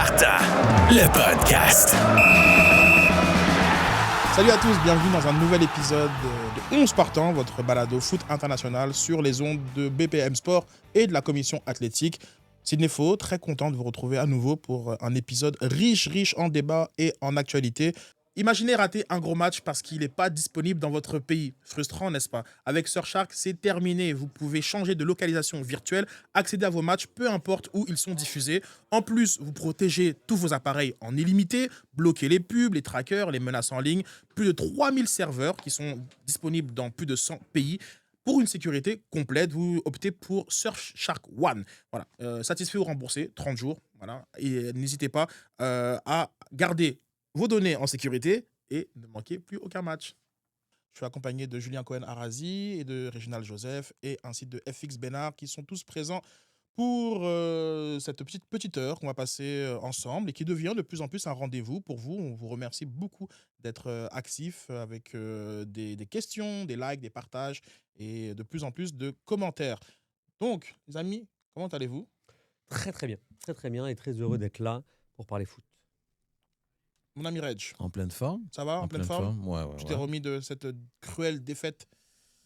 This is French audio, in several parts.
Sparta, le podcast. Salut à tous, bienvenue dans un nouvel épisode de 11 Spartans, votre balado foot international sur les ondes de BPM Sport et de la commission athlétique. Sidney Faux, très content de vous retrouver à nouveau pour un épisode riche en débats et en actualité. Imaginez rater un gros match parce qu'il n'est pas disponible dans votre pays. Frustrant, n'est-ce pas? Avec Surfshark, c'est terminé. Vous pouvez changer de localisation virtuelle, accéder à vos matchs, peu importe où ils sont diffusés. En plus, vous protégez tous vos appareils en illimité, bloquez les pubs, les trackers, les menaces en ligne. Plus de 3000 serveurs qui sont disponibles dans plus de 100 pays. Pour une sécurité complète, vous optez pour Surfshark One. Voilà. Satisfait ou remboursé, 30 jours. Voilà. Et n'hésitez pas à garder vos données en sécurité et ne manquez plus aucun match. Je suis accompagné de Julien Cohen-Arazi et de Réginald Joseph et ainsi de FX Bénard qui sont tous présents pour cette petite heure qu'on va passer ensemble et qui devient de plus en plus un rendez-vous pour vous. On vous remercie beaucoup d'être actifs avec des questions, des likes, des partages et de plus en plus de commentaires. Donc, les amis, comment allez-vous? Très bien et très heureux d'être là pour parler foot. Mon ami Reg, En pleine forme. ça va en pleine forme? Ouais. Tu t'es remis de cette cruelle défaite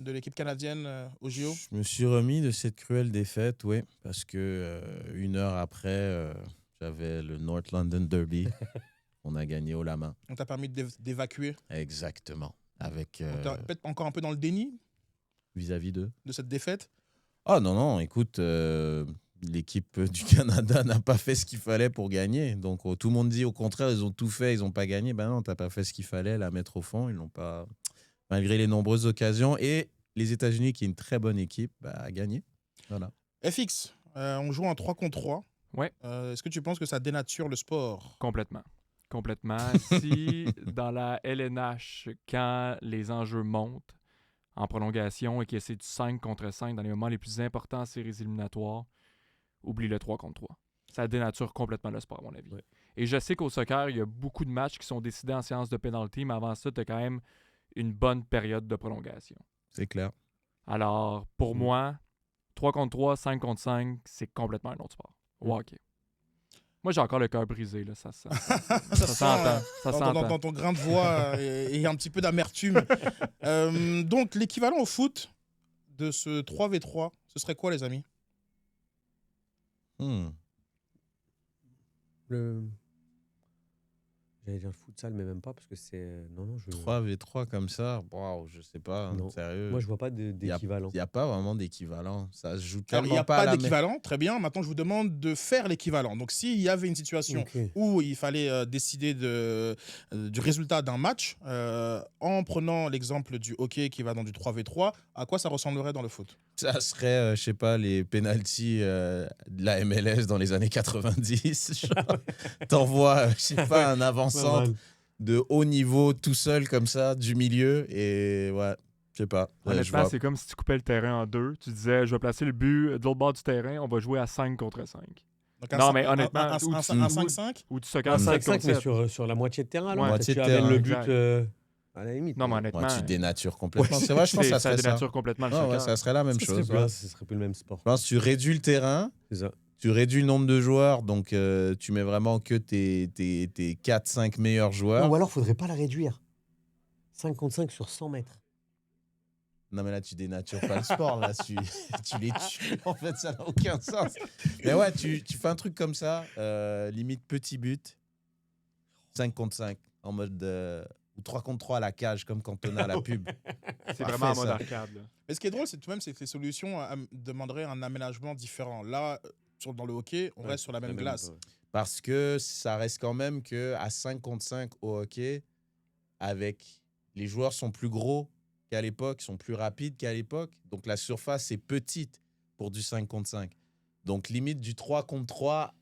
de l'équipe canadienne au JO? Je me suis remis de cette cruelle défaite, oui, parce que une heure après, j'avais le North London Derby. On a gagné haut la main. On t'a permis d'évacuer? Exactement. Avec On t'a peut-être encore un peu dans le déni vis-à-vis de cette défaite? Ah non, écoute, l'équipe du Canada n'a pas fait ce qu'il fallait pour gagner. Donc tout le monde dit au contraire, ils ont tout fait, ils n'ont pas gagné. Ben non, t'as pas fait ce qu'il fallait, la mettre au fond. Ils l'ont pas, malgré les nombreuses occasions. Et les États-Unis, qui est une très bonne équipe, a gagné. Voilà. FX, on joue en 3 contre 3. Ouais. Est-ce que tu penses que ça dénature le sport? Complètement. Si dans la LNH, quand les enjeux montent en prolongation et que c'est du 5 contre 5 dans les moments les plus importants en séries éliminatoires, oublie le 3 contre 3. Ça dénature complètement le sport, à mon avis. Ouais. Et je sais qu'au soccer, il y a beaucoup de matchs qui sont décidés en séance de pénalty, mais avant ça, tu as quand même une bonne période de prolongation. C'est clair. Alors, pour moi, 3 contre 3, 5 contre 5, c'est complètement un autre sport. Au hockey. Moi, j'ai encore le cœur brisé, là. Ça s'entend. Dans ton grain de voix et un petit peu d'amertume. Donc, l'équivalent au foot de ce 3v3, ce serait quoi, les amis? J'allais dire le futsal, mais même pas parce que c'est. Non, 3v3 comme ça, waouh, je sais pas, Non. sérieux. Moi, je vois pas d'équivalent. Il n'y a pas vraiment d'équivalent. Ça se joue Alors, il tellement n'y a pas à pas la main. d'équivalent, très bien. Maintenant, je vous demande de faire l'équivalent. Donc, s'il y avait une situation où il fallait décider du résultat d'un match, en prenant l'exemple du hockey qui va dans du 3v3, à quoi ça ressemblerait dans le foot? Ça serait, je sais pas, les pénaltys de la MLS dans les années 90. T'envoies, je sais pas, un avant-centre de haut niveau tout seul comme ça, du milieu. Et ouais, je sais pas. Honnêtement, c'est comme si tu coupais le terrain en deux. Tu disais, je vais placer le but de l'autre bord du terrain, on va jouer à 5 contre 5. Donc, Non, mais honnêtement, un 5-5? ou tu soccer Un 7 5-5, contre mais 7. sur la moitié de terrain. Ouais, Alors, moitié tu de amènes terrain, le but exact. à la limite. Non, mais honnêtement, Ouais, tu dénatures complètement. C'est vrai, je pense que ça ça serait ça. dénature complètement le Ouais, soccer. ça serait la même chose. Ouais. Ce serait plus le même sport. Je pense que tu réduis le terrain, C'est ça. tu réduis le nombre de joueurs, donc tu mets vraiment que tes 4-5 meilleurs joueurs. Ou alors, faudrait pas la réduire. 5 contre 5 sur 100 mètres. Non, mais là, tu dénatures pas le sport. Là, tu les tues. En fait, ça n'a aucun sens. Mais ouais, tu fais un truc comme ça, limite petit but, 5 contre 5, en mode... ou 3 contre 3 à la cage, comme quand on a à la pub. C'est Parfait, vraiment en mode ça. arcade. Là. Mais ce qui est drôle, c'est tout de même, c'est que les solutions demanderaient un aménagement différent. Là, dans le hockey, on reste sur la même glace. Parce que ça reste quand même qu'à 5 contre 5 au hockey, avec les joueurs sont plus gros qu'à l'époque, sont plus rapides qu'à l'époque. Donc la surface est petite pour du 5 contre 5. Donc limite du 3 contre 3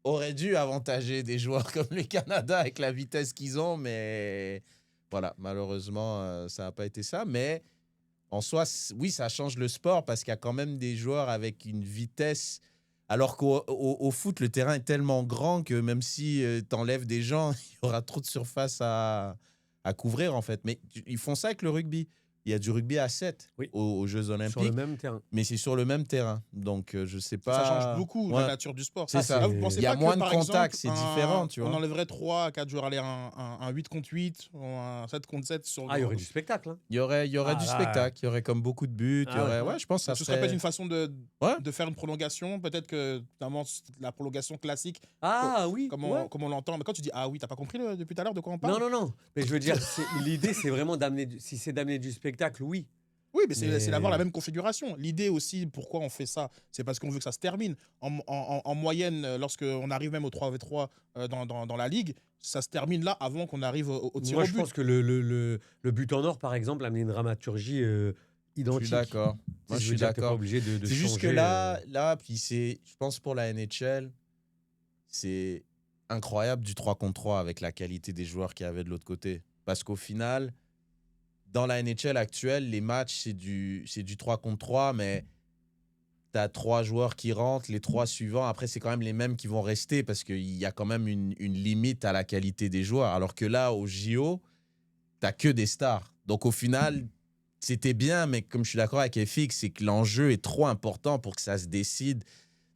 aurait dû avantager des joueurs comme le Canada avec la vitesse qu'ils ont. Mais voilà, malheureusement, ça n'a pas été ça. Mais en soi, oui, ça change le sport parce qu'il y a quand même des joueurs avec une vitesse... Alors qu'au foot, le terrain est tellement grand que même si tu enlèves des gens, il y aura trop de surface à couvrir, en fait. Mais ils font ça avec le rugby. Il y a du rugby à 7 Oui. aux Jeux Sur Olympiques, le même terrain. mais c'est sur le même terrain. Donc, je sais pas. Ça change beaucoup Ouais. la nature du sport. C'est ça. Ah, vous pensez Il y a pas que, moins de par contact, exemple, c'est différent, tu vois. On enlèverait 3 à 4 joueurs, aller un 8 contre 8 ou un 7 contre 7 sur Ah, il y aurait du spectacle. Hein. Il y aurait Ah, du là, spectacle, il y aurait comme beaucoup de buts. Il y Ah, aurait... ouais. Ouais, je pense que ça Ce serait serait... peut-être une façon Ouais. de faire une prolongation. Peut-être que finalement, la prolongation classique, Ah oui. comme ouais. on l'entend. Mais quand tu dis ah oui, t'as pas compris depuis tout à l'heure de quoi on parle? Non. Mais je veux dire, l'idée, c'est vraiment d'amener. Si c'est d'amener du spectacle, oui. Oui, mais c'est Mais- d'avoir la même configuration. L'idée aussi, pourquoi on fait ça, c'est parce qu'on veut que ça se termine. En moyenne, lorsqu'on arrive même au 3v3 dans la ligue, ça se termine là avant qu'on arrive au tir Moi, au je but. pense que le but en or, par exemple, amener une dramaturgie Je identique. suis d'accord. Tu sais, Moi, je veux suis dire, t'es pas d'accord. obligé de C'est juste que changer, là, puis je pense pour la NHL, c'est incroyable du 3 contre 3 avec la qualité des joueurs qu'il y avait de l'autre côté. Parce qu'au final, dans la NHL actuelle, les matchs, c'est du 3 contre 3, mais tu as 3 joueurs qui rentrent, les 3 suivants, après, c'est quand même les mêmes qui vont rester parce qu'il y a quand même une limite à la qualité des joueurs. Alors que là, au JO, tu que des stars. Donc au final, c'était bien, mais comme je suis d'accord avec FX, c'est que l'enjeu est trop important pour que ça se décide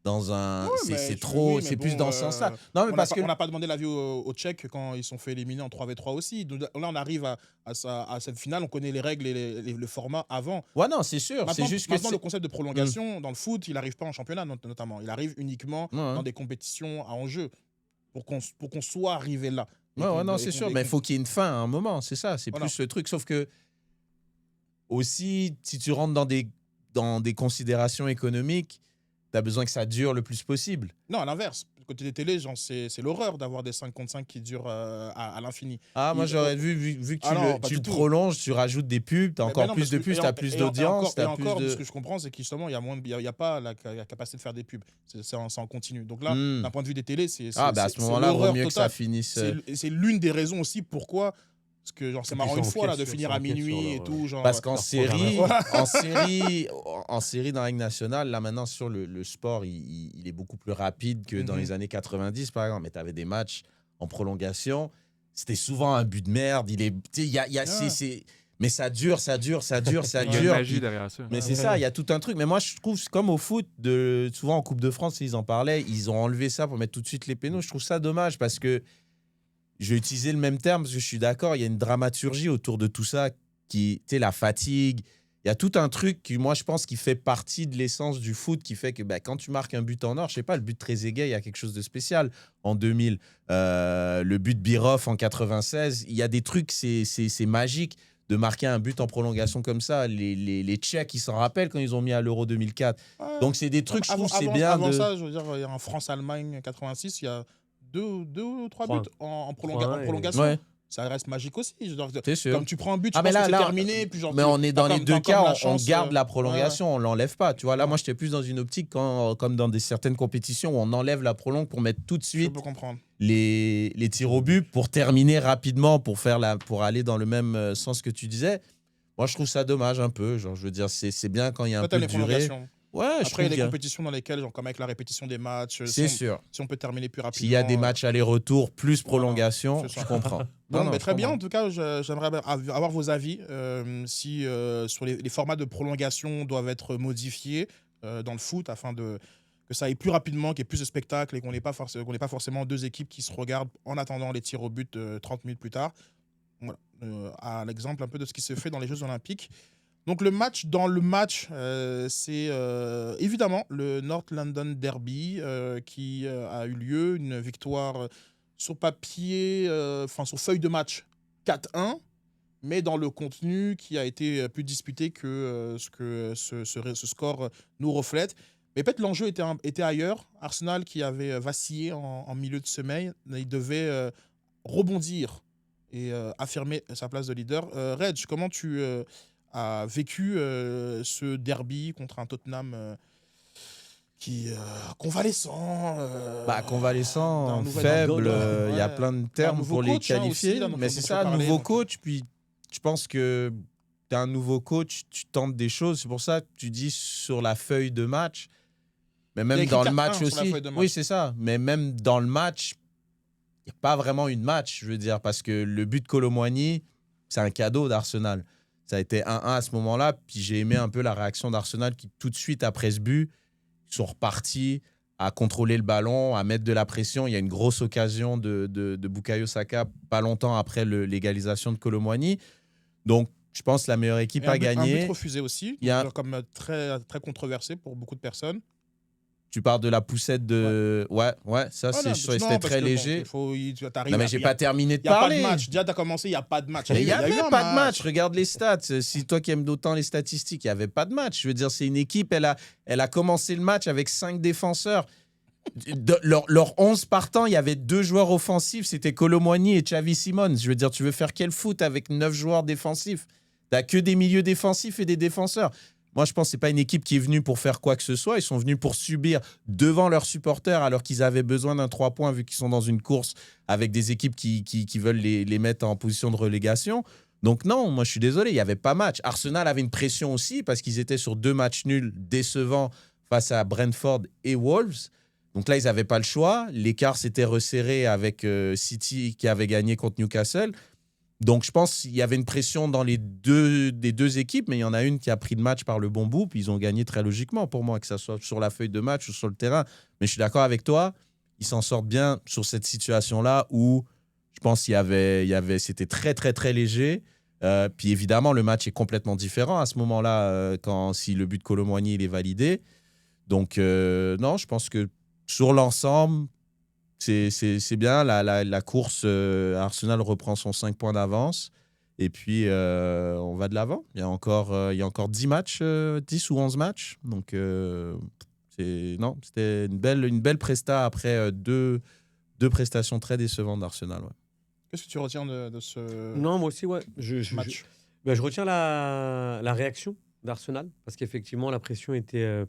dans un... Ouais, mais c'est je- trop, oui, mais c'est plus bon, dans ce sens-là. Non, mais On parce que... n'a pas demandé l'avis aux Tchèques quand ils sont fait éliminer en 3v3 aussi. Donc là, on arrive à cette finale, on connaît les règles et le format avant. Ouais, non, c'est sûr. Maintenant, C'est juste que... maintenant, le c'est- concept de prolongation, dans le foot, il n'arrive pas en championnat notamment. Il arrive uniquement Ouais, ouais. dans des compétitions à enjeu pour qu'on soit arrivé là. Et Ouais, qu'on- non, et c'est qu'on- sûr. et Mais il qu'on- faut qu'il y ait une fin à un moment, c'est ça. C'est Voilà. plus le truc. Sauf que, aussi, si tu rentres dans des considérations économiques, tu as besoin que ça dure le plus possible. Non, à l'inverse. Côté des télés, genre, c'est l'horreur d'avoir des 5 contre 5 qui durent à l'infini. Ah, moi, Il- j'aurais vu que Ah non, pas tu du le tout. prolonges, tu rajoutes des pubs, tu as Mais encore non, plus parce de que- pubs, tu as plus d'audience, tu Et as plus encore, de... ce que je comprends, c'est que justement, il n'y a pas la capacité de faire des pubs. C'est en continu. Donc là, Hmm. d'un point de vue des télés, Ah, bah à ce moment-là, vaut mieux que ça finisse... C'est l'une des raisons aussi pourquoi. Parce que genre, c'est Et marrant puis, une ça fois là, empiète de sur- finir ça à empiète minuit sur et leur, tout. Genre, Parce qu'en leur série, programmation. en série dans la Ligue nationale, là maintenant sur le sport, il est beaucoup plus rapide que dans Mhm. les années 90 par exemple. Mais tu avais des matchs en prolongation, c'était souvent un but de merde. Il est, tu sais, il y a, Ouais. mais ça dure. Il y a une dure. magie Puis- derrière ça. mais c'est ça, il y a tout un truc. Mais moi, je trouve, comme au foot, souvent en Coupe de France, ils en parlaient, ils ont enlevé ça pour mettre tout de suite les pénaux. Je trouve ça dommage parce que je vais utiliser le même terme parce que je suis d'accord, il y a une dramaturgie autour de tout ça, tu sais, la fatigue. Il y a tout un truc qui, moi, je pense, qui fait partie de l'essence du foot, qui fait que quand tu marques un but en or, je sais pas, le but de Trezeguet, il y a quelque chose de spécial en 2000. Le but de Birov en 96, il y a des trucs, c'est magique de marquer un but en prolongation comme ça. Les Tchèques, ils s'en rappellent quand ils ont mis à l'Euro 2004. Ouais. Donc, c'est des trucs, je trouve, c'est avant, bien avant de... ça, je veux dire, il y a un France-Allemagne 86, il y a deux ou trois Trois. buts en Trois, et- prolongation. Ouais, Ça reste magique aussi. Je veux dire, c'est sûr. comme tu prends un but, tu Ah, mais penses là, que c'est là, terminé. Puis genre, Mais on est dans t'as les comme- deux t'as cas, comme la on chance, garde la prolongation, on l'enlève pas. Tu vois, là, Ouais. moi, j'étais plus dans une optique comme dans certaines compétitions où on enlève la prolongue pour mettre tout de Je suite peux comprendre. les tirs au but pour terminer rapidement, pour aller dans le même sens que tu disais. Moi, je trouve ça dommage un peu. Genre, je veux dire, c'est bien quand il y a un Toi, t'aimes peu les de durée. prolongations. Ouais, je Après, il y a trouve des que compétitions dans lesquelles, genre, comme avec la répétition des matchs, c'est sûr. si on peut terminer plus rapidement. S'il y a des matchs aller-retour plus Voilà, prolongation, c'est ça. je comprends. Bon, Non, non, mais je très bien. comprends. En tout cas, j'aimerais avoir vos avis si sur les formats de prolongation doivent être modifiés dans le foot afin que ça aille plus rapidement, qu'il y ait plus de spectacles et qu'on n'ait pas forcément deux équipes qui se regardent en attendant les tirs au but 30 minutes plus tard. Voilà. À l'exemple un peu de ce qui se fait dans les Jeux Olympiques. Donc dans le match, c'est évidemment le North London Derby qui a eu lieu, une victoire sur papier, sur feuille de match 4-1, mais dans le contenu qui a été plus disputé que ce que ce score nous reflète. Mais peut-être l'enjeu était ailleurs. Arsenal qui avait vacillé en milieu de semaine, il devait rebondir et affirmer sa place de leader. Reg, comment tu a vécu ce derby contre un Tottenham qui convalescent, Convalescent, d'un nouvel faible, Angola, il y a ouais. plein de termes nouveau pour les coach, hein, qualifier. aussi, là, dont mais on c'est peut ça, parler, nouveau donc. coach. Puis je pense que tu as un nouveau coach, tu tentes des choses. C'est pour ça que tu dis sur la feuille de match. Mais Il y a même écrit dans le 4-1 match sur la aussi. feuille de match. Oui, c'est ça. Mais même dans le match, il n'y a pas vraiment une match, je veux dire, parce que le but de Kolo Muani, c'est un cadeau d'Arsenal. Ça a été 1-1 à ce moment-là. Puis j'ai aimé un peu la réaction d'Arsenal qui, tout de suite après ce but, sont repartis à contrôler le ballon, à mettre de la pression. Il y a une grosse occasion de Bukayo Saka pas longtemps après l'égalisation de Kolo Muani. Donc, je pense que la meilleure équipe a gagné. Un but refusé aussi, comme très, très controversé pour beaucoup de personnes. Tu parles de la poussette de... Ouais, ça, c'était très léger. Non, mais j'ai pas terminé de parler. Il n'y a pas de match. Déjà, tu as commencé, il n'y a pas de match. Il n'y avait pas de match. Regarde les stats. Si toi qui aimes d'autant les statistiques, il n'y avait pas de match. Je veux dire, c'est une équipe, elle a commencé le match avec 5 défenseurs. Leurs 11 partants, il y avait 2 joueurs offensifs. C'était Kolo Muani et Xavi Simons. Je veux dire, tu veux faire quel foot avec 9 joueurs défensifs? Tu n'as que des milieux défensifs et des défenseurs. Moi, je pense que ce n'est pas une équipe qui est venue pour faire quoi que ce soit. Ils sont venus pour subir devant leurs supporters alors qu'ils avaient besoin d'un 3 points vu qu'ils sont dans une course avec des équipes qui veulent les mettre en position de relégation. Donc non, moi, je suis désolé, il n'y avait pas match. Arsenal avait une pression aussi parce qu'ils étaient sur 2 matchs nuls décevants face à Brentford et Wolves. Donc là, ils n'avaient pas le choix. L'écart s'était resserré avec City qui avait gagné contre Newcastle. Donc, je pense qu'il y avait une pression dans des deux équipes, mais il y en a une qui a pris le match par le bon bout, puis ils ont gagné très logiquement pour moi, que ce soit sur la feuille de match ou sur le terrain. Mais je suis d'accord avec toi, ils s'en sortent bien sur cette situation-là où je pense qu'il y avait c'était très, très, très léger. Puis évidemment, le match est complètement différent à ce moment-là, si le but de Kolo Muani il est validé. Donc, non, je pense que sur l'ensemble, c'est bien. La course, Arsenal reprend son 5 points d'avance. Et puis, on va de l'avant. Il y a encore 10 matchs, 10 ou 11 matchs. Donc, c'était une belle presta après deux prestations très décevantes d'Arsenal. Ouais. Qu'est-ce que tu retiens de ce Non, moi aussi, ouais. match Je retiens la réaction d'Arsenal, parce qu'effectivement, la pression était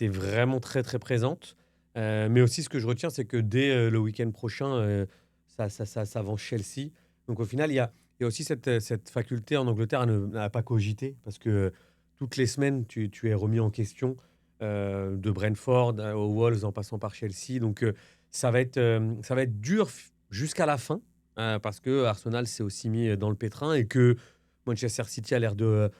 vraiment très, très présente. Mais aussi, ce que je retiens, c'est que dès le week-end prochain, ça vend Chelsea. Donc, au final, il y a aussi cette faculté en Angleterre à ne pas cogiter, parce que toutes les semaines, tu es remis en question, de Brentford aux Wolves en passant par Chelsea. Donc, ça va être dur jusqu'à la fin, parce que Arsenal s'est aussi mis dans le pétrin et que Manchester City a l'air de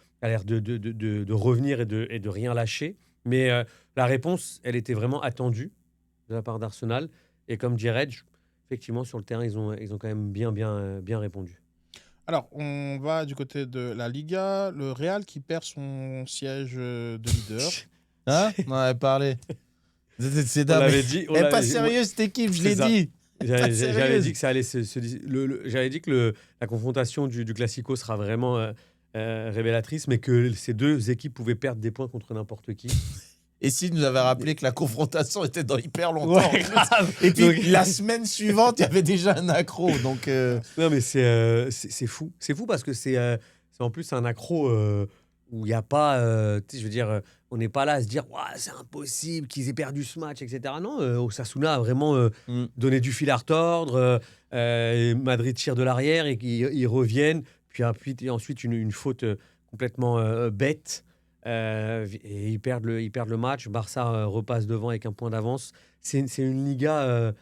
revenir et de rien lâcher. Mais la réponse, elle était vraiment attendue de la part d'Arsenal. Et comme dit Reg, effectivement, sur le terrain, ils ont quand même bien répondu. Alors, on va du côté de la Liga. Le Real qui perd son siège de leader. Hein? On en avait parlé. C'est On l'avait dit. Elle n'est pas sérieuse, cette équipe, je l'ai dit. J'avais dit que ça allait j'avais dit que la confrontation du Classico sera vraiment révélatrice, mais que ces deux équipes pouvaient perdre des points contre n'importe qui. Et s'il nous avait rappelé que la confrontation était dans hyper longtemps. Ouais, grave. Et puis Donc, la semaine suivante, il y avait déjà un accro. Donc, Non, mais c'est fou. C'est fou parce que c'est en plus un accro où il n'y a pas. Je veux dire, on n'est pas là à se dire c'est impossible qu'ils aient perdu ce match, etc. Non, Osasuna a vraiment donné du fil à retordre. Madrid tire de l'arrière et ils reviennent. Puis ensuite, une faute complètement bête. Et ils perdent le match. Barça repasse devant avec un point d'avance. C'est une Liga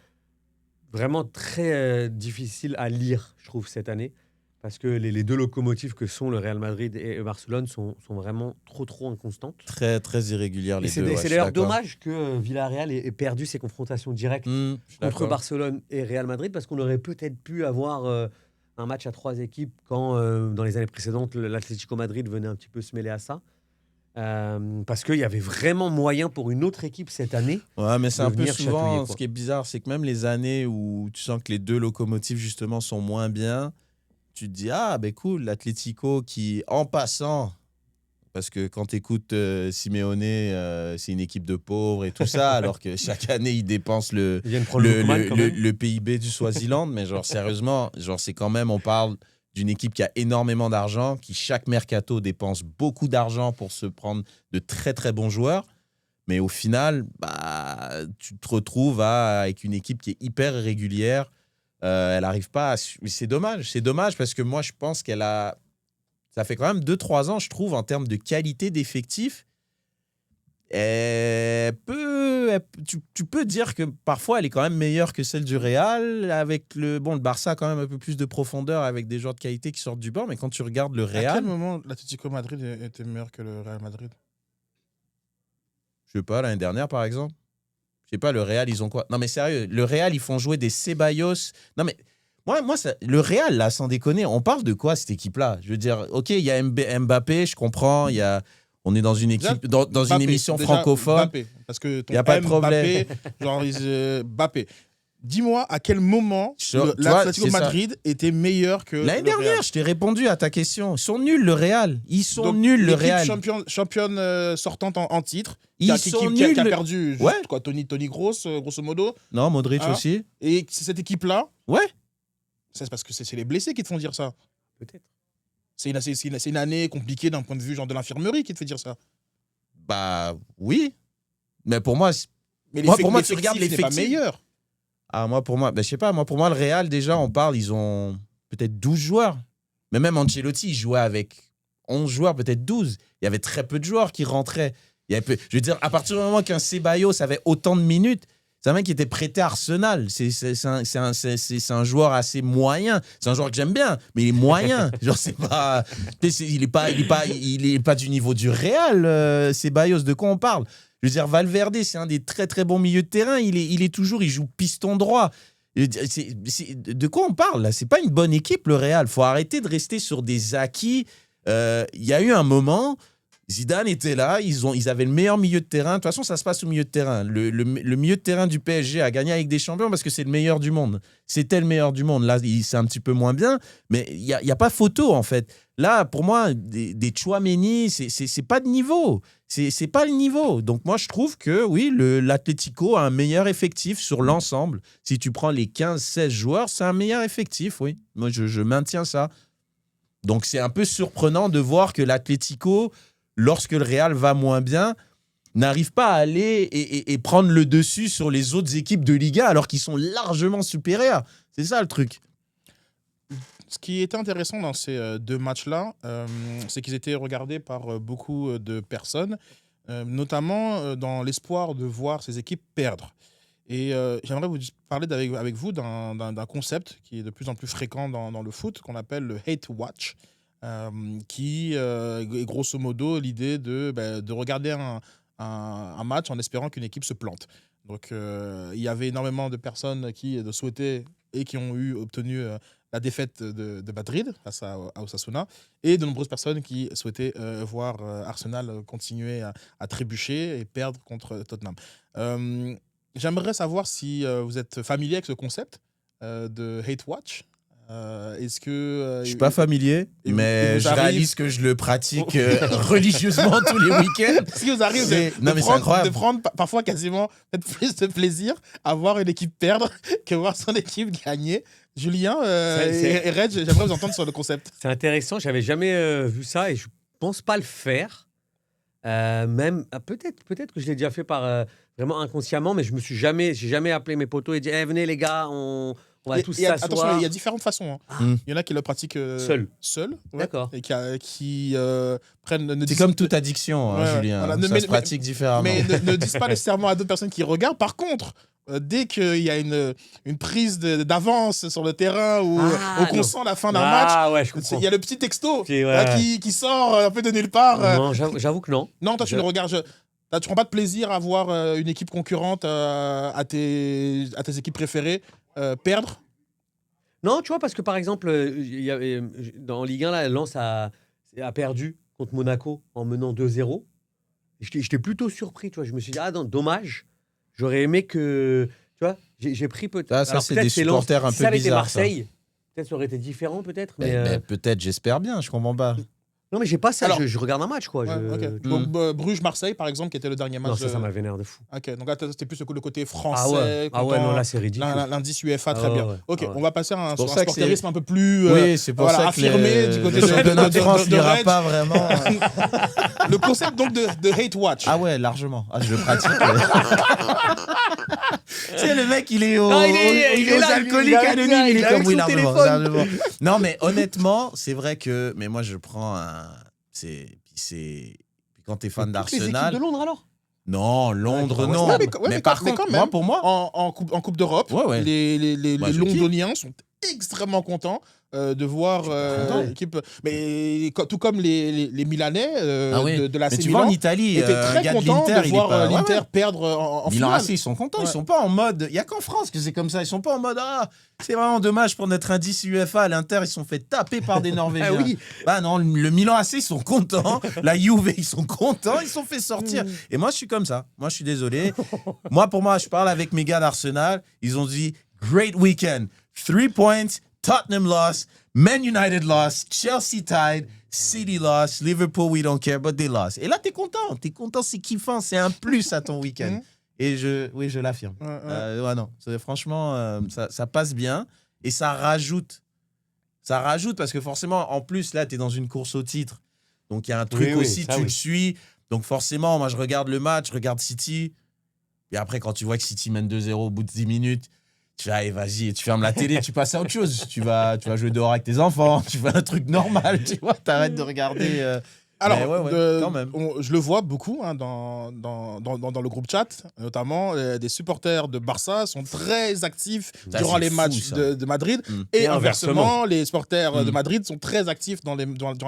vraiment très difficile à lire, je trouve, cette année. Parce que les deux locomotives que sont le Real Madrid et Barcelone sont vraiment trop inconstantes. Très, très irrégulières, les deux. C'est d'ailleurs dommage que Villarreal ait perdu ses confrontations directes contre Barcelone et Real Madrid, parce qu'on aurait peut-être pu avoir un match à 3 équipes quand, dans les années précédentes, l'Atlético Madrid venait un petit peu se mêler à ça. Parce qu'il y avait vraiment moyen pour une autre équipe cette année. Ouais, mais c'est un peu souvent, quoi. ce qui est bizarre, c'est que même les années où tu sens que les deux locomotives justement sont moins bien, tu te dis cool, l'Atlético qui, en passant, parce que quand tu écoutes Simeone, c'est une équipe de pauvres et tout ça, alors que chaque année ils dépensent le PIB du Swaziland, mais genre sérieusement, c'est quand même, on parle d'une équipe qui a énormément d'argent, qui chaque mercato dépense beaucoup d'argent pour se prendre de très très bons joueurs. Mais au final, tu te retrouves avec une équipe qui est hyper irrégulière. Elle n'arrive pas à... C'est dommage parce que moi, je pense ça fait quand même 2-3 ans, je trouve, en termes de qualité d'effectif. tu peux dire que parfois elle est quand même meilleure que celle du Real. Avec le Barça a quand même un peu plus de profondeur avec des joueurs de qualité qui sortent du banc. Mais quand tu regardes le À quel Real, moment l'Atlético Madrid était meilleur que le Real Madrid? je sais pas, l'année dernière par exemple. Je sais pas, le Real, ils ont quoi? Non mais sérieux, le Real, ils font jouer des Ceballos. Non mais moi le Real, là, sans déconner, on parle de quoi cette équipe-là? Je veux dire, ok, il y a Mbappé, je comprends, on est dans une équipe, dans une Mbappé, émission déjà, francophone. Mbappé, parce que ton Y a pas de Mbappé, problème. genre Mbappé. Dis-moi à quel moment Tu vois, l'Atlético c'est ça. Madrid était meilleur que L'année le dernière, Real. je t'ai répondu à ta question. Ils sont nuls, le Real. Ils sont Donc, nuls, le l'équipe Real. championne sortante en titre, Ils qui sont a nuls. perdu juste, Ouais. quoi, Tony Kroos, grosso modo. Non, Modric Hein? aussi. Et cette équipe-là, Ouais. c'est parce que c'est les blessés qui te font dire ça. Peut-être. C'est une année compliquée d'un point de vue genre de l'infirmerie qui te fait dire ça. Bah oui. Mais pour moi, Mais Moi, pour moi, tu regardes n'est pas l'effectif. meilleur. pour moi, je sais pas, pour moi, le Real, déjà, on parle, ils ont peut-être 12 joueurs. Mais même Ancelotti, il jouait avec 11 joueurs, peut-être 12. Il y avait très peu de joueurs qui rentraient. Je veux dire, à partir du moment qu'un Ceballos avait autant de minutes, c'est un mec qui était prêté à Arsenal. C'est un joueur assez moyen. C'est un joueur que j'aime bien, mais il est moyen. Genre, c'est pas, il est pas du niveau du Real, Ceballos. De quoi on parle? Je veux dire, Valverde, c'est un des très très bons milieux de terrain. Il joue piston droit. De quoi on parle là? C'est pas une bonne équipe, le Real. Faut arrêter de rester sur des acquis. Il y a eu un moment, Zidane était là, ils avaient le meilleur milieu de terrain. De toute façon, ça se passe au milieu de terrain. Le milieu de terrain du PSG a gagné avec des champions parce que c'est le meilleur du monde. C'était le meilleur du monde. Là, c'est un petit peu moins bien, mais il y a pas photo en fait. Là, pour moi, des Tchouaméni, c'est pas de niveau. C'est pas le niveau. Donc moi, je trouve que oui, l'Atlético a un meilleur effectif sur l'ensemble. Si tu prends les 15-16 joueurs, c'est un meilleur effectif, oui. Moi, je maintiens ça. Donc c'est un peu surprenant de voir que l'Atlético, lorsque le Real va moins bien, n'arrive pas à aller et prendre le dessus sur les autres équipes de Liga alors qu'ils sont largement supérieurs. C'est ça le truc. Ce qui était intéressant dans ces deux matchs-là, c'est qu'ils étaient regardés par beaucoup de personnes, notamment dans l'espoir de voir ces équipes perdre. Et j'aimerais vous parler avec vous d'un concept qui est de plus en plus fréquent dans le foot, qu'on appelle le hate watch, qui est grosso modo l'idée de regarder un match en espérant qu'une équipe se plante. Donc il y avait énormément de personnes qui souhaitaient et qui ont obtenu la défaite de Madrid face à Osasuna, et de nombreuses personnes qui souhaitaient voir Arsenal continuer à trébucher et perdre contre Tottenham. J'aimerais savoir si vous êtes familier avec ce concept de hate watch. Est-ce que Je suis pas familier, et mais vous je arrive- réalise que je le pratique religieusement tous les week-ends. est-ce que vous arrive Non, mais c'est incroyable. de prendre parfois quasiment peut-être plus de plaisir à voir une équipe perdre que voir son équipe gagner? Julien et Reg, j'aimerais vous entendre sur le concept. C'est intéressant, j'avais jamais vu ça et je pense pas le faire. Peut-être que je l'ai déjà fait par vraiment inconsciemment, mais j'ai jamais appelé mes potos et dit venez les gars, on va tous Attention, s'asseoir. il y a différentes façons. Hein. Mm. Il y en a qui le pratiquent seul, ouais, D'accord. et qui prennent. C'est comme toute addiction, hein, Ouais, Julien. voilà. Ça se pratique différemment. Mais ne disent pas nécessairement à d'autres personnes qui regardent. Par contre, dès qu'il y a une prise d'avance sur le terrain ou qu'on non. sent la fin d'un match, Ouais, je comprends. il y a le petit texto Ok, ouais. qui sort un peu de nulle part. Non, j'avoue que non. Non, toi, tu le regardes. Tu prends pas de plaisir à voir une équipe concurrente à tes équipes préférées perdre. Non, tu vois, parce que par exemple, dans Ligue 1, là, Lens a perdu contre Monaco en menant 2-0. J'étais plutôt surpris, tu vois. Je me suis dit, non, dommage. J'aurais aimé que. Tu vois, j'ai pris peut-être. Ah, ça, Alors, c'est peut-être des c'est Lens. supporters un Si peu ça avait été bizarres, ça. Marseille, peut-être ça aurait été différent, peut-être. Mais, Peut-être, j'espère bien, je comprends pas. non, mais j'ai pas ça. Alors- Je regarde un match, quoi. Ouais, ok. Tu Donc, vois. Bruges-Marseille, par exemple, qui était le dernier match. Non, ça m'a vénère de fou. Ok, donc là, c'était plus le côté français. Ah ouais, content. non, là, c'est ridicule. L'indice UEFA, très Ah bien. ouais, Ok, ah ouais. on va passer à un pour ça que supporterisme un peu plus Oui, c'est pour voilà, ça que affirmé du côté le championnat de France de n'ira Reg. pas vraiment. Le concept donc de hate watch. Ah ouais, largement. Ah, je le pratique. Tu sais, le mec, il est aux Ah, il est aux là, alcooliques il est avec anonymes. ça, Il il est est comme avec oui, son largement, téléphone. largement. Non, mais honnêtement, c'est vrai que. Mais moi, je prends un. Puis quand t'es fan Toutes les équipes d'Arsenal. de Londres, alors Non, Londres, Ouais, non. ouais, mais mais par quand contre, même, moi, pour moi, en coupe d'Europe, Ouais. les Moi, je Londoniens sont extrêmement contents de voir content. l'équipe. Mais tout comme les Milanais ah oui. de l'AC Mais tu vois, en Milan Italie, étaient un très gars de contents l'Inter, de il est voir pas... l'Inter ouais. perdre en Milan finale. AC, ils sont contents. Ouais. Ils sont pas en mode... Il y a qu'en France que c'est comme ça. Ils sont pas en mode, ah, c'est vraiment dommage pour notre indice UEFA. L'Inter, ils se sont fait taper par des Norvégiens. Ah oui. Bah non, le Milan AC, ils sont contents. La Juve, ils sont contents. Ils se sont fait sortir. Et moi, je suis comme ça. Moi, je suis désolé. Pour moi, je parle avec mes gars d'Arsenal. Ils ont dit, great weekend. 3 points. Tottenham lost. Man United lost. Chelsea tied. City lost. Liverpool, we don't care, but they lost. Et là, t'es content. T'es content, c'est kiffant. C'est un plus à ton week-end. Mhm. Et je l'affirme. Ouais, non. Franchement, ça passe bien. Et ça rajoute. Ça rajoute parce que forcément, en plus, là, t'es dans une course au titre. Donc, il y a un truc aussi, tu le suis. Donc, forcément, moi, je regarde le match, je regarde City. Et après, quand tu vois que City mène 2-0 au bout de 10 minutes, tu vas, allez, vas-y, tu fermes la télé, tu passes à autre chose. Tu vas jouer dehors avec tes enfants, tu fais un truc normal, tu vois, t'arrêtes de regarder. Alors, ouais, quand même. je le vois beaucoup dans le groupe chat, notamment des supporters de Barça sont très actifs Ça, durant c'est les fou, matchs ça. de Madrid. Mm. Et Et inversement, les supporters de Mm. Madrid sont très actifs dans les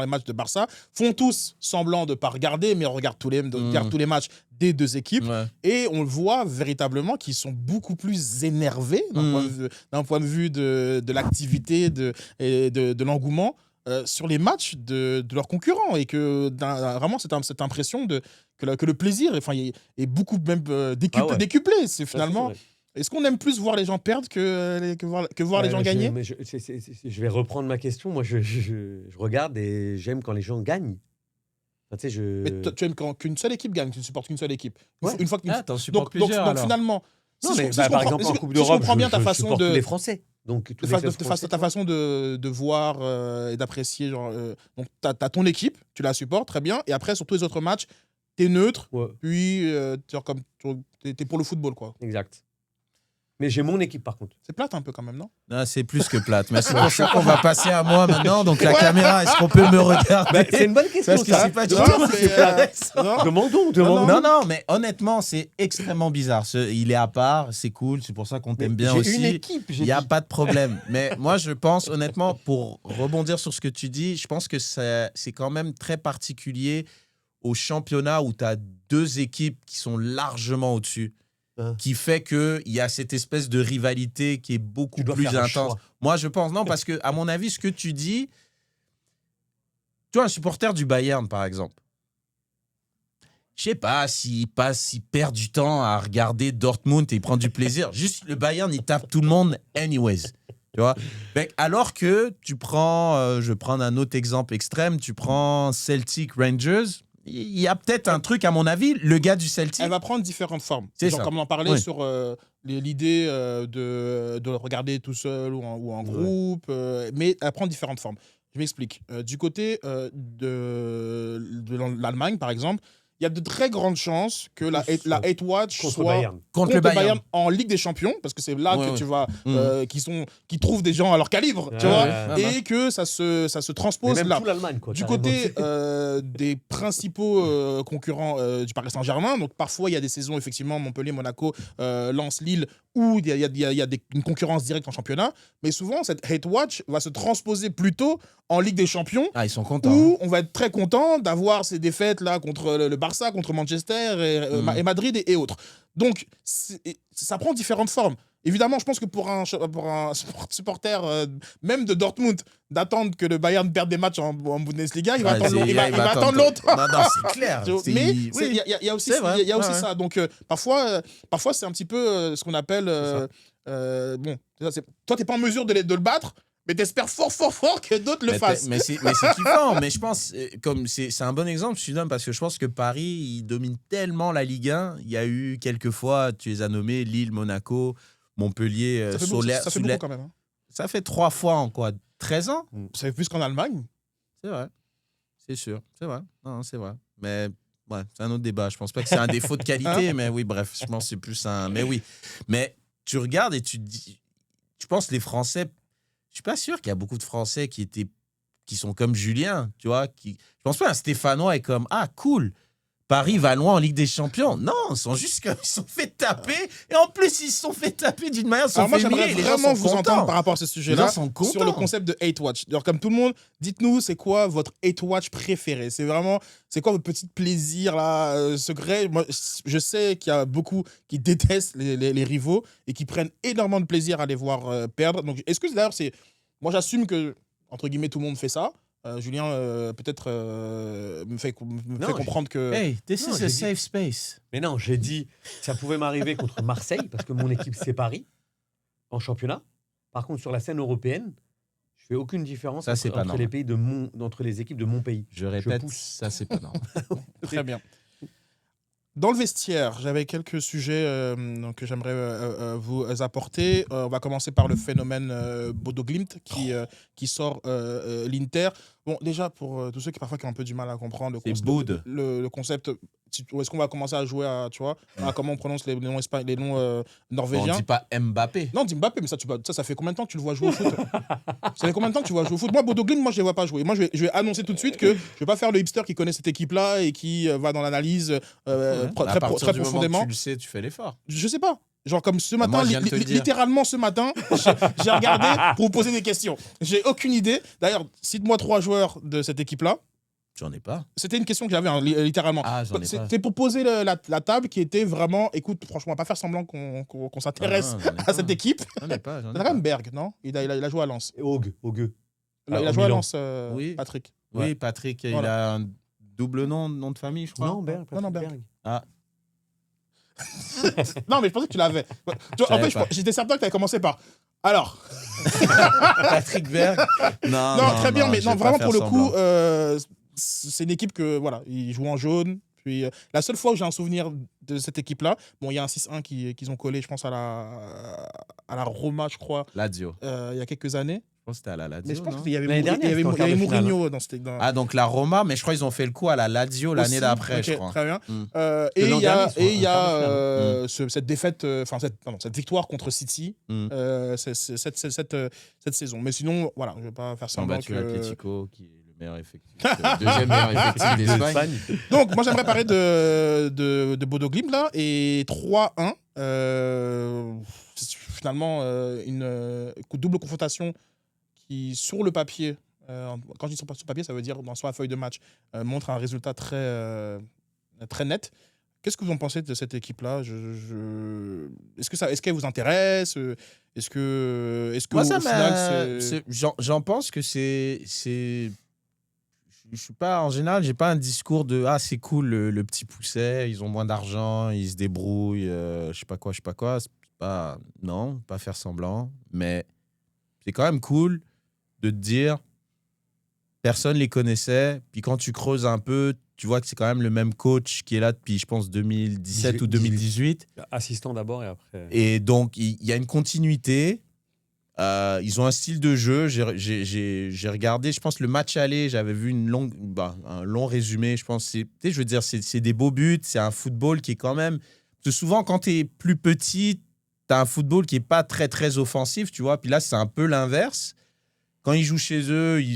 matchs de Barça, font tous semblant de ne pas regarder, mais on regarde tous les matchs des deux équipes. Ouais. Et on le voit véritablement qu'ils sont beaucoup plus énervés d'un point de vue de l'activité et de l'engouement sur les matchs de leurs concurrents. Et que vraiment, cette impression que le plaisir est beaucoup même décuplé. C'est finalement... Est-ce qu'on aime plus voir les gens perdre que voir les gens gagner? Je vais reprendre ma question. Moi, je regarde et j'aime quand les gens gagnent. Enfin, tu sais, Mais tu aimes qu'une seule équipe gagne, tu ne supportes qu'une seule équipe. Ouais. Une fois qu'une- Ah, t'en supportes donc plusieurs, alors. finalement, Non, si mais je par comprends- exemple, si en je- Coupe si je d'Europe, comprends bien ta je façon supporte de... tous les Français. Donc, tous les clubs français. ta façon de voir et d'apprécier. Donc, tu as ton équipe, tu la supportes, très bien. Et après, sur tous les autres matchs, tu es neutre. Ouais, Puis, tu es pour le football, quoi. exact. Mais j'ai mon équipe, par contre. C'est plate un peu quand même, non? Non, c'est plus que plate. Mais c'est pour ça qu'on va passer à moi maintenant. Donc, la caméra, est-ce qu'on peut me regarder? C'est une bonne question, Parce que ça. c'est pas du Non, tout. c'est, non. Demandons. Non, mais honnêtement, c'est extrêmement bizarre. Il est à part, c'est cool, c'est pour ça qu'on t'aime bien J'ai aussi. une équipe, Il n'y a pas de problème. Mais moi, je pense, honnêtement, pour rebondir sur ce que tu dis, je pense que c'est quand même très particulier au championnat où tu as deux équipes qui sont largement au-dessus, qui fait qu'il y a cette espèce de rivalité qui est beaucoup plus intense. Moi, je pense, non, parce que, à mon avis, ce que tu dis, tu vois, un supporter du Bayern, par exemple, je sais pas s'il perd du temps à regarder Dortmund et il prend du plaisir. Juste, le Bayern, il tape tout le monde anyways. Tu vois? Alors que tu prends, je vais prendre un autre exemple extrême, tu prends Celtic Rangers, il y a peut-être un truc, à mon avis, le gars du Celtic... Elle va prendre différentes formes. C'est ça. Comme on en parlait Oui. sur l'idée de regarder tout seul ou en groupe, mais elle prend différentes formes. Je m'explique. Du côté de l'Allemagne, par exemple, il y a de très grandes chances que la Hate Watch soit contre le Bayern en Ligue des Champions, parce que c'est là que tu vas qui trouvent des gens à leur calibre, tu vois, et que ça se transpose même là. tout l'Allemagne, quoi, Du carrément. côté des principaux concurrents du Paris Saint-Germain, donc parfois il y a des saisons effectivement Montpellier, Monaco, Lens, Lille, où il y a une concurrence directe en championnat, mais souvent cette Hate Watch va se transposer plutôt en Ligue des Champions. Ah, ils sont contents. Où on va être très content d'avoir ces défaites là contre le Barça, contre Manchester et Madrid et autres. Donc ça prend différentes formes. Évidemment, je pense que pour un supporter même de Dortmund, d'attendre que le Bayern perde des matchs en Bundesliga, il va attendre longtemps. Non, c'est clair. Mais il y a aussi ça. Donc parfois c'est un petit peu ce qu'on appelle... toi, t'es pas en mesure de le battre, mais t'espères fort que d'autres le fassent. Mais c'est kiffant. Mais je pense, comme c'est un bon exemple, je suis donne parce que je pense que Paris, il domine tellement la Ligue 1. Il y a eu quelques fois, tu les as nommés, Lille, Monaco, Montpellier, ça fait beaucoup quand même. Hein. Ça fait 3 fois en quoi 13 ans? Ça fait plus qu'en Allemagne. C'est vrai. C'est sûr. C'est vrai. Non, c'est vrai. Mais ouais, c'est un autre débat. Je pense pas que c'est un défaut de qualité, mais oui, bref, je pense que c'est plus un... Mais oui. Mais tu regardes et tu te dis... Je pense les Français... Je suis pas sûr qu'il y a beaucoup de Français qui sont comme Julien, tu vois. Je pense pas un Stéphanois est comme, ah, cool. Paris va loin en Ligue des Champions. Non, ils sont juste qu'ils se sont fait taper. Et en plus, ils se sont fait taper d'une manière, ils se sont Alors moi, fait j'aimerais humilier. Les gens vraiment sont vous entendre contents. par rapport à ce Les sujet-là gens sont contents. sur le concept de hate watch. Alors, comme tout le monde, dites-nous, c'est quoi votre hate watch préféré? C'est quoi votre petit plaisir là, secret? Moi, je sais qu'il y a beaucoup qui détestent les rivaux et qui prennent énormément de plaisir à les voir perdre. Donc, est-ce que d'ailleurs, moi, j'assume que, entre guillemets, tout le monde fait ça. Julien, peut-être, me fait Non, comprendre que... Hey, this Non, is j'ai a dit- safe space. Mais non, j'ai dit ça pouvait m'arriver contre Marseille parce que mon équipe c'est Paris en championnat. Par contre, sur la scène européenne, je fais aucune différence Ça, c'est pas entre les normal. pays entre les équipes de mon pays. Je répète, pousse. ça, c'est pas normal. Très bien. Dans le vestiaire, j'avais quelques sujets donc, que j'aimerais vous apporter. On va commencer par le phénomène Bodo Glimt qui sort l'Inter. Bon, déjà, pour tous ceux qui parfois qui ont un peu du mal à comprendre C'est Boud. le concept, est-ce qu'on va commencer à jouer à, tu vois, à comment on prononce les noms, les noms On norvégiens? dit pas Mbappé. Non, dis Mbappé, mais ça fait combien de temps que tu le vois jouer au foot? Ça fait combien de temps que tu vois jouer au foot? Moi, Bodo Glimt, moi, je ne les vois pas jouer. Moi, je vais annoncer tout de suite que je ne vais pas faire le hipster qui connaît cette équipe-là et qui va dans l'analyse À très partir du moment que profondément. tu le sais, tu fais l'effort. Je sais pas. Genre comme ce matin, moi, je viens de te le dire. littéralement ce matin, j'ai regardé pour vous poser des questions. J'ai aucune idée. D'ailleurs, cite-moi 3 joueurs de cette équipe-là. J'en ai pas. C'était une question que j'avais, hein, littéralement. Ah, j'en ai pas. C'était pour poser la table qui était vraiment, écoute, franchement, on va pas faire semblant qu'on s'intéresse Ah, j'en ai à pas. cette équipe. J'en ai pas. C'est quand même Berg, non? Il a joué à Lens. Et Augue. Il a au joué à Milan. Lens, Oui. Patrick. Oui, Ouais. Patrick, il Voilà. a un double nom de famille, je crois. Non, Berg. Non, Patrick Berg. Berg. Non, mais je pensais que tu l'avais. Tu vois, en savais fait, pas. j'étais certain que tu avais commencé par. Alors. Patrick Berg. Non, Non, très bien, mais je non, vais pas vraiment faire pour le semblant. coup, c'est une équipe que voilà, ils jouent en jaune. Puis la seule fois où j'ai un souvenir de cette équipe-là, bon, il y a un 6-1 qu'ils ont collé, je pense à la Roma, je crois, Lazio. il y a quelques années. Je pense que c'était à la Lazio. Mais je pense non qu'il y avait, L'année il y avait, dernière, il y c'était en avait quart de finale, Mourinho dans cette. Ah, donc la Roma, mais je crois qu'ils ont fait le coup à la Lazio l'année Aussi, d'après, ok, je crois. Très bien. Mm. Et l'an il y a, dernier, ils sont en quart de cette défaite, enfin cette victoire contre City Mm. cette saison. Mais sinon, voilà, je vais pas faire Ils ont semblant battu que. Atlético, qui est le meilleur effectif, le deuxième meilleur effectif d'Espagne. Espagne. Donc, moi, j'aimerais parler de Bodo Glimt, là, et 3-1. C'est finalement, une double confrontation qui, sur le papier, quand je dis sur le papier, ça veut dire sur la feuille de match, montre un résultat très net. Qu'est-ce que vous en pensez de cette équipe-là? Est-ce qu'elle vous intéresse? Est-ce que Moi, au ça final, c'est... j'en pense que c'est. Je suis pas, en général, j'ai pas un discours de ah, c'est cool le petit pousset, ils ont moins d'argent, ils se débrouillent, je sais pas quoi. C'est pas, non, pas faire semblant, mais c'est quand même cool de te dire personne les connaissait, puis quand tu creuses un peu, tu vois que c'est quand même le même coach qui est là depuis, je pense, 2017 ou 2018. Assistant d'abord et après. Et donc, il y a une continuité. Ils ont un style de jeu. J'ai regardé, je pense, le match aller. J'avais vu un long résumé. Je pense, je veux dire, c'est des beaux buts. C'est un football qui est quand même. Parce que souvent, quand tu es plus petit, tu as un football qui n'est pas très, très offensif, tu vois. Puis là, c'est un peu l'inverse. Quand ils jouent chez eux, ils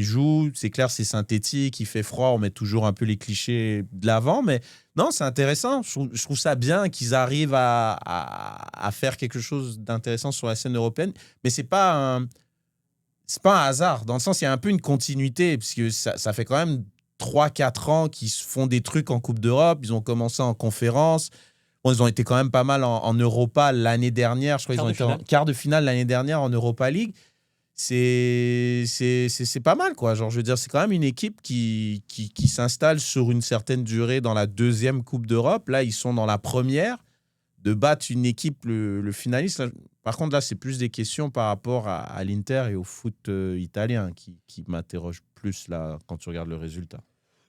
jouent. C'est clair, c'est synthétique, il fait froid. On met toujours un peu les clichés de l'avant. Mais non, c'est intéressant. Je trouve ça bien qu'ils arrivent à faire quelque chose d'intéressant sur la scène européenne. Mais c'est pas un hasard. Dans le sens, il y a un peu une continuité. Parce que ça fait quand même 3-4 ans qu'ils se font des trucs en Coupe d'Europe. Ils ont commencé en conférence. Bon, ils ont été quand même pas mal en Europa l'année dernière. Je crois qu'ils ont été en quart de finale l'année dernière en Europa League. C'est pas mal, quoi. Genre, je veux dire, c'est quand même une équipe qui s'installe sur une certaine durée dans la deuxième Coupe d'Europe. Là, ils sont dans la première. De battre une équipe, le finaliste. Là, par contre, là, c'est plus des questions par rapport à l'Inter et au foot italien qui m'interrogent plus là quand tu regardes le résultat.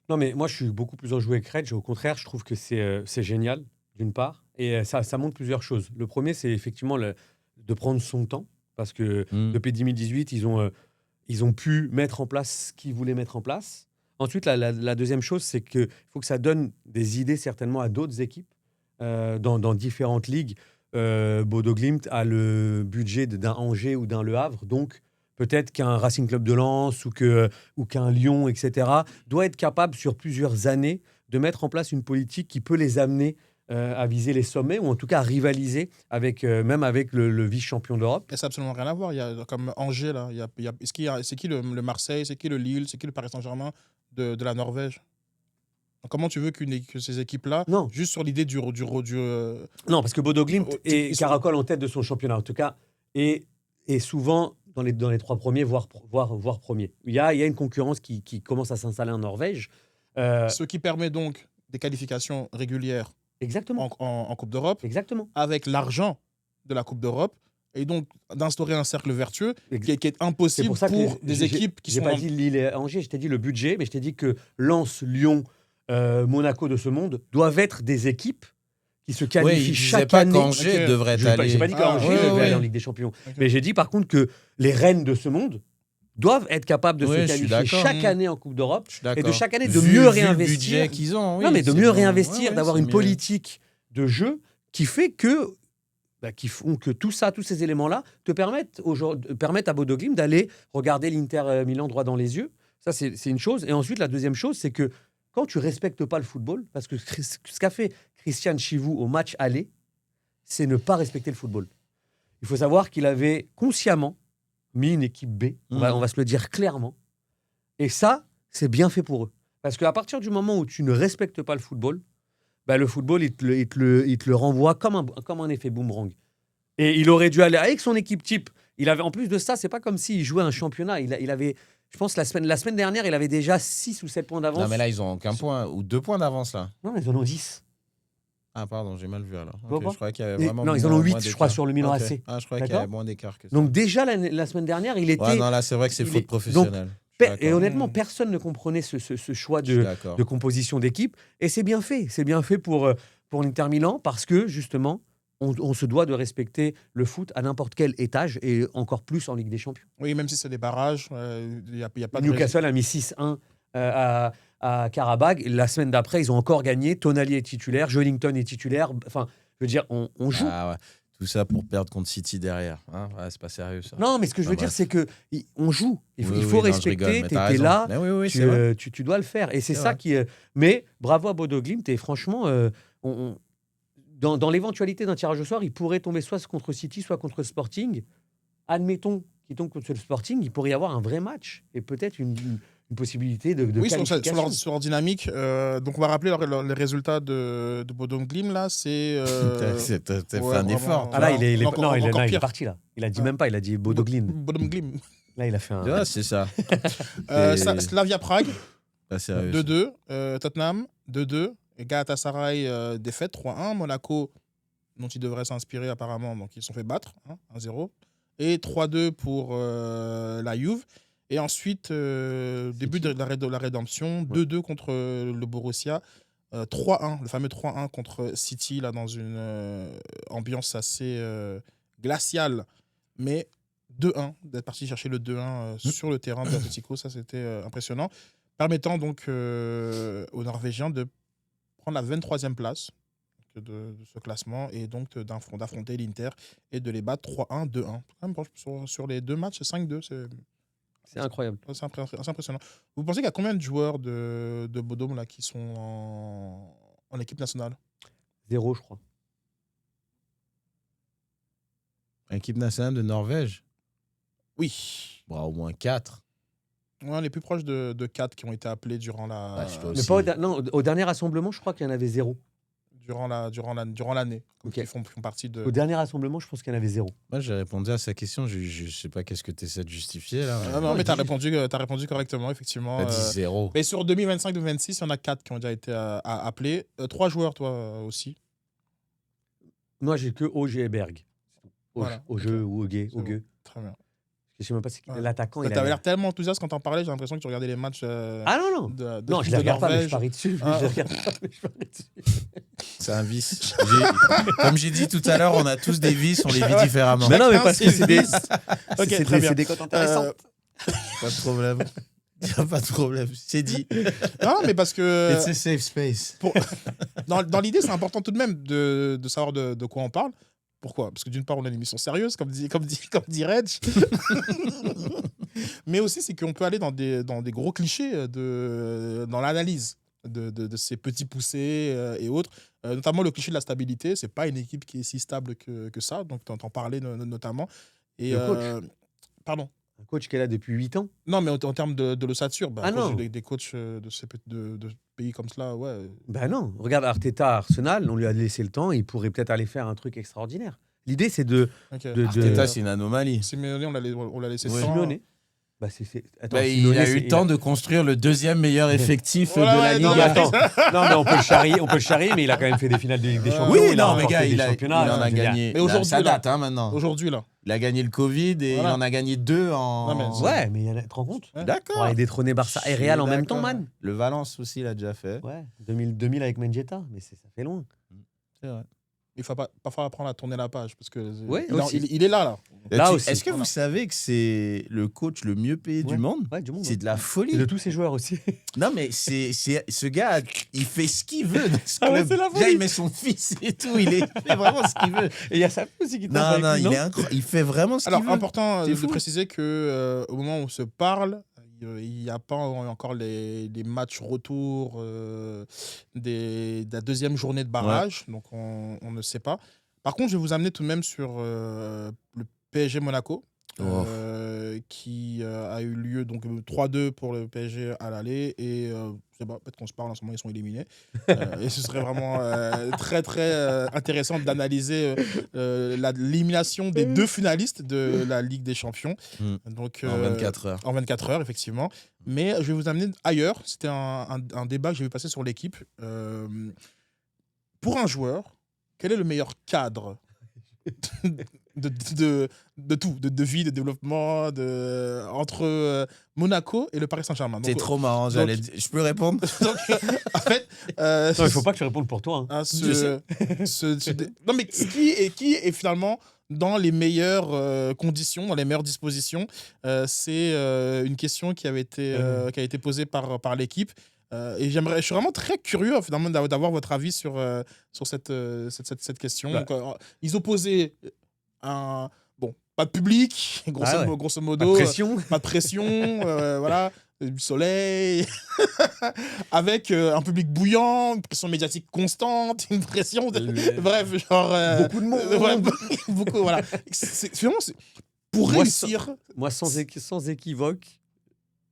Non, mais moi, je suis beaucoup plus enjoué avec Reg. Au contraire, je trouve que c'est génial, d'une part. Et ça montre plusieurs choses. Le premier, c'est effectivement de prendre son temps. Parce que depuis 2018, ils ont pu mettre en place ce qu'ils voulaient mettre en place. Ensuite, la deuxième chose, c'est qu'il faut que ça donne des idées certainement à d'autres équipes dans différentes ligues. Bodo Glimt a le budget d'un Angers ou d'un Le Havre. Donc, peut-être qu'un Racing Club de Lens ou qu'un Lyon, etc., doit être capable sur plusieurs années de mettre en place une politique qui peut les amener à viser les sommets, ou en tout cas à rivaliser avec, même avec le vice-champion d'Europe. Et ça n'a absolument rien à voir. Il y a comme Angers, là. C'est qui le Marseille, c'est qui le Lille, c'est qui le Paris Saint-Germain de la Norvège? Comment tu veux que ces équipes-là, Non. juste sur l'idée du Non, parce que Bodo Glimt ils et sont- caracole en tête de son championnat, en tout cas, et souvent dans les 3 premiers, voire premiers. Il y a une concurrence qui commence à s'installer en Norvège. ce qui permet donc des qualifications régulières Exactement. en Coupe d'Europe, Exactement. avec l'argent de la Coupe d'Europe, et donc d'instaurer un cercle vertueux qui est C'est impossible pour ça que des équipes qui j'ai sont... pas dit Lille et Angers, je t'ai dit le budget, mais je t'ai dit que Lens, Lyon, Monaco de ce monde doivent être des équipes qui se Oui, qualifient il disait chaque pas année. qu'Angers Ok. devrait J'ai aller. pas dit Ah, qu'Angers ouais, devait ouais. aller en Ligue des Champions. Ok. Mais j'ai dit par contre que les reines de ce monde doivent être capables de Ouais, se je suis qualifier d'accord. chaque année en Coupe d'Europe Je suis et d'accord. de chaque année de Vu mieux le réinvestir. budget qu'ils ont. Oui, non, mais de c'est mieux bon. réinvestir, Ouais, ouais, d'avoir c'est une mieux. politique de jeu qui fait que. Qui font que tout ça, tous ces éléments-là, permettent à Bodo Glimt d'aller regarder l'Inter Milan droit dans les yeux. Ça, c'est une chose. Et ensuite, la deuxième chose, c'est que quand tu respectes pas le football, parce que ce qu'a fait Christian Chivou au match aller, c'est ne pas respecter le football. Il faut savoir qu'il avait consciemment mis une équipe B, on va se le dire clairement. Et ça, c'est bien fait pour eux. Parce qu'à partir du moment où tu ne respectes pas le football, bah, le football, il te le renvoie comme un effet boomerang. Et il aurait dû aller avec son équipe type. Il avait, en plus de ça, c'est pas comme s'il jouait un championnat. Il avait, je pense, la semaine dernière, il avait déjà 6 ou 7 points d'avance. Non, mais là, ils ont aucun point. Ou 2 points d'avance, là. Non, ils en ont 10. Ah, pardon, j'ai mal vu alors. vois Ok, pas je croyais qu'il y avait Et- vraiment. non, ils en ont moins 8, je crois, d'écart. sur le Milan Ok. AC. Ah, je croyais qu'il y D'accord. avait moins d'écart que ça. Donc déjà, la semaine dernière, il était... Ouais, non, là, c'est vrai que c'est il faute est- professionnelle. Et honnêtement, personne ne comprenait ce choix Je suis d'accord. de composition d'équipe. Et c'est bien fait. C'est bien fait pour l'Inter Milan parce que, justement, on se doit de respecter le foot à n'importe quel étage et encore plus en Ligue des Champions. Oui, même si c'est des barrages, il n'y a pas de... Newcastle a mis 6-1 à Karabakh. La semaine d'après, ils ont encore gagné. Tonali est titulaire, Joelinton est titulaire. Enfin, je veux dire, on joue. Ah ouais. Tout ça pour perdre contre City derrière. Hein, ouais, c'est pas sérieux, ça. Non, mais ce que je veux Ah, dire, bref. c'est que on joue. Il Oui, faut oui, non, je rigole, respecter. mais Tu t'as es raison. là. Mais oui, oui, c'est vrai. Tu dois le faire. Et c'est C'est ça vrai. qui. Mais bravo à Bodo Glimt. Et franchement, dans l'éventualité d'un tirage au sort, il pourrait tomber soit contre City, soit contre Sporting. Admettons qu'il tombe contre le Sporting, il pourrait y avoir un vrai match et peut-être une possibilité de Oui, sur qualification. leur dynamique. Donc, on va rappeler les résultats de Bodø Glimt, là. C'est... T'as fait ouais, un effort. vraiment. Ah là, il est Encore pire. parti là. Il a dit Ah. même pas, il a dit Bodo Glimt. Bodø Glimt. Là, il a fait un. Ouais, c'est ça. C'est- Slavia Prague, Pas sérieux. ça. 2-2. Tottenham, 2-2. Et Galatasaray, défaite, 3-1. Monaco, dont ils devraient s'inspirer apparemment, donc ils se sont fait battre, hein, 1-0. Et 3-2 pour la Juve. Et ensuite, début de la rédemption, 2-2 contre le Borussia. 3-1, le fameux 3-1 contre City, là, dans une ambiance assez glaciale. Mais 2-1, d'être parti chercher le 2-1 sur le terrain de l'Atlético, ça c'était impressionnant. Permettant donc aux Norvégiens de prendre la 23e place de ce classement et donc d'affronter l'Inter et de les battre 3-1, 2-1. Quand même, sur les 2 matchs, c'est 5-2, C'est incroyable. c'est impressionnant. Vous pensez qu'il y a combien de joueurs de Bodø là, qui sont en équipe nationale? 0, je crois. Équipe nationale de Norvège. Oui. Bon, au moins 4. Ouais, on est plus proche de 4 qui ont été appelés durant la... Ouais, je dois Mais aussi. pas au dernier rassemblement, je crois qu'il y en avait 0. durant l'année. Ok. Qui font partie de... Au dernier rassemblement, je pense qu'il y en avait 0. Moi, j'ai répondu à sa question. Je sais pas qu'est-ce que tu essaies de justifier, là. Ah non, mais tu as répondu correctement, effectivement. T'as dit 0. Mais sur 2025-2026, il y en a 4 qui ont déjà été appelés. 3 joueurs, toi aussi. Moi, j'ai que Auge et Berg. Voilà, Auge ok. ou Auge. C'est bon. Très bien. Je sais même pas si Ouais. l'attaquant. Tu avais l'air tellement enthousiaste quand t'en parlais, j'ai l'impression que tu regardais les matchs Ah non, non. de Non, je les regarde pas, mais je Norvège. parie dessus. Ah. Je les regarde pas, mais je parie dessus. C'est un vice. Comme j'ai dit tout à l'heure, on a tous des vices, on les vit différemment. Mais non, mais Chacun parce que ses c'est des, vices. Ok, c'est très des, bien. c'est des cotes intéressantes. Pas de problème. Il n'y a pas de problème. C'est dit. Non, mais parce que It's a safe space. dans l'idée, c'est important tout de même de savoir de quoi on parle. Pourquoi? Parce que d'une part, on a une émission sérieuse, comme dit Reg. Mais aussi, c'est qu'on peut aller dans des gros clichés dans l'analyse. de ces petits poussés et autres. Notamment le cliché de la stabilité, c'est pas une équipe qui est si stable que ça, donc tu entends parler notamment. Et, Le coach. pardon. Un coach qui est là depuis 8 ans. Non, mais en termes de l'ossature, Ah non. des coachs de pays comme cela, ouais. Ben non, regarde Arteta à Arsenal, on lui a laissé le temps, il pourrait peut-être aller faire un truc extraordinaire. L'idée, c'est de... Ok. Arteta, c'est une anomalie. Simeone, on l'a laissé Ouais. le temps. Simeone. Bah, Attends, Bah, il Simeone, a c'est- eu le temps de construire le deuxième meilleur effectif Ouais, de la ouais, Ligue. Non, mais Ouais. attends. Non, mais on peut le charrier, mais il a quand même fait des finales de Ligue des Champions. Oui, il a non, mais remporté gars, des il en championnats, a je veux dire. gagné. Mais aujourd'hui, ça là- date maintenant. Aujourd'hui, là. Il a gagné le Covid et Voilà. il en a gagné 2 en. Non, mais Ouais, mais tu te rends compte Ouais. On D'accord. va détrôner Barça et Real en même temps, D'accord. man. Le Valence aussi l'a déjà fait. Ouais, 2000 avec Mendieta, mais ça fait loin. C'est vrai. Il faut parfois apprendre à tourner la page parce que Ouais, il, aussi. il est là. Là aussi. Est-ce que vous Voilà. savez que c'est le coach le mieux payé Ouais. du monde? Ouais, du monde. C'est de la Et folie. de tous ses joueurs aussi. Non, mais c'est ce gars, il fait ce qu'il veut dans ce Ah ouais, club. c'est la Déjà, folie. il met son fils et tout. Il fait vraiment ce qu'il veut. Et il y a sa fille aussi qui Non, tape non, avec lui, il est incroyable. Il fait vraiment ce Alors, qu'il veut. important C'est de fou. préciser que au moment où on se parle, il n'y a pas encore les matchs retour de la deuxième journée de barrage, donc on ne sait pas. Par contre, je vais vous amener tout de même sur le PSG Monaco, qui a eu lieu donc 3-2 pour le PSG à l'aller et je sais pas, peut-être qu'on se parle en ce moment, ils sont éliminés. Et ce serait vraiment très très intéressant d'analyser l'élimination des deux finalistes de la Ligue des Champions. Donc, En 24 heures. en 24 heures, effectivement. Mais je vais vous amener ailleurs. C'était un débat que j'ai vu passer sur l'équipe. Pour un joueur, quel est le meilleur cadre de tout, de vie, de développement, entre Monaco et le Paris Saint-Germain? C'est trop marrant. Je peux répondre? Donc, en fait, Non, il faut pas que tu répondes pour toi. Hein. non, mais qui est finalement dans les meilleures conditions, dans les meilleures dispositions? C'est une question qui a été posée par l'équipe. Et je suis vraiment très curieux finalement d'avoir votre avis sur cette question. Ouais. Donc, ils opposaient pas de public, grosso modo, Pas de pression. pas de pression, voilà, du soleil, avec un public bouillant, une pression médiatique constante, une pression, bref, genre Beaucoup de monde. ouais, beaucoup, voilà. Finalement, pour Moi, réussir, Moi, sans équivoque,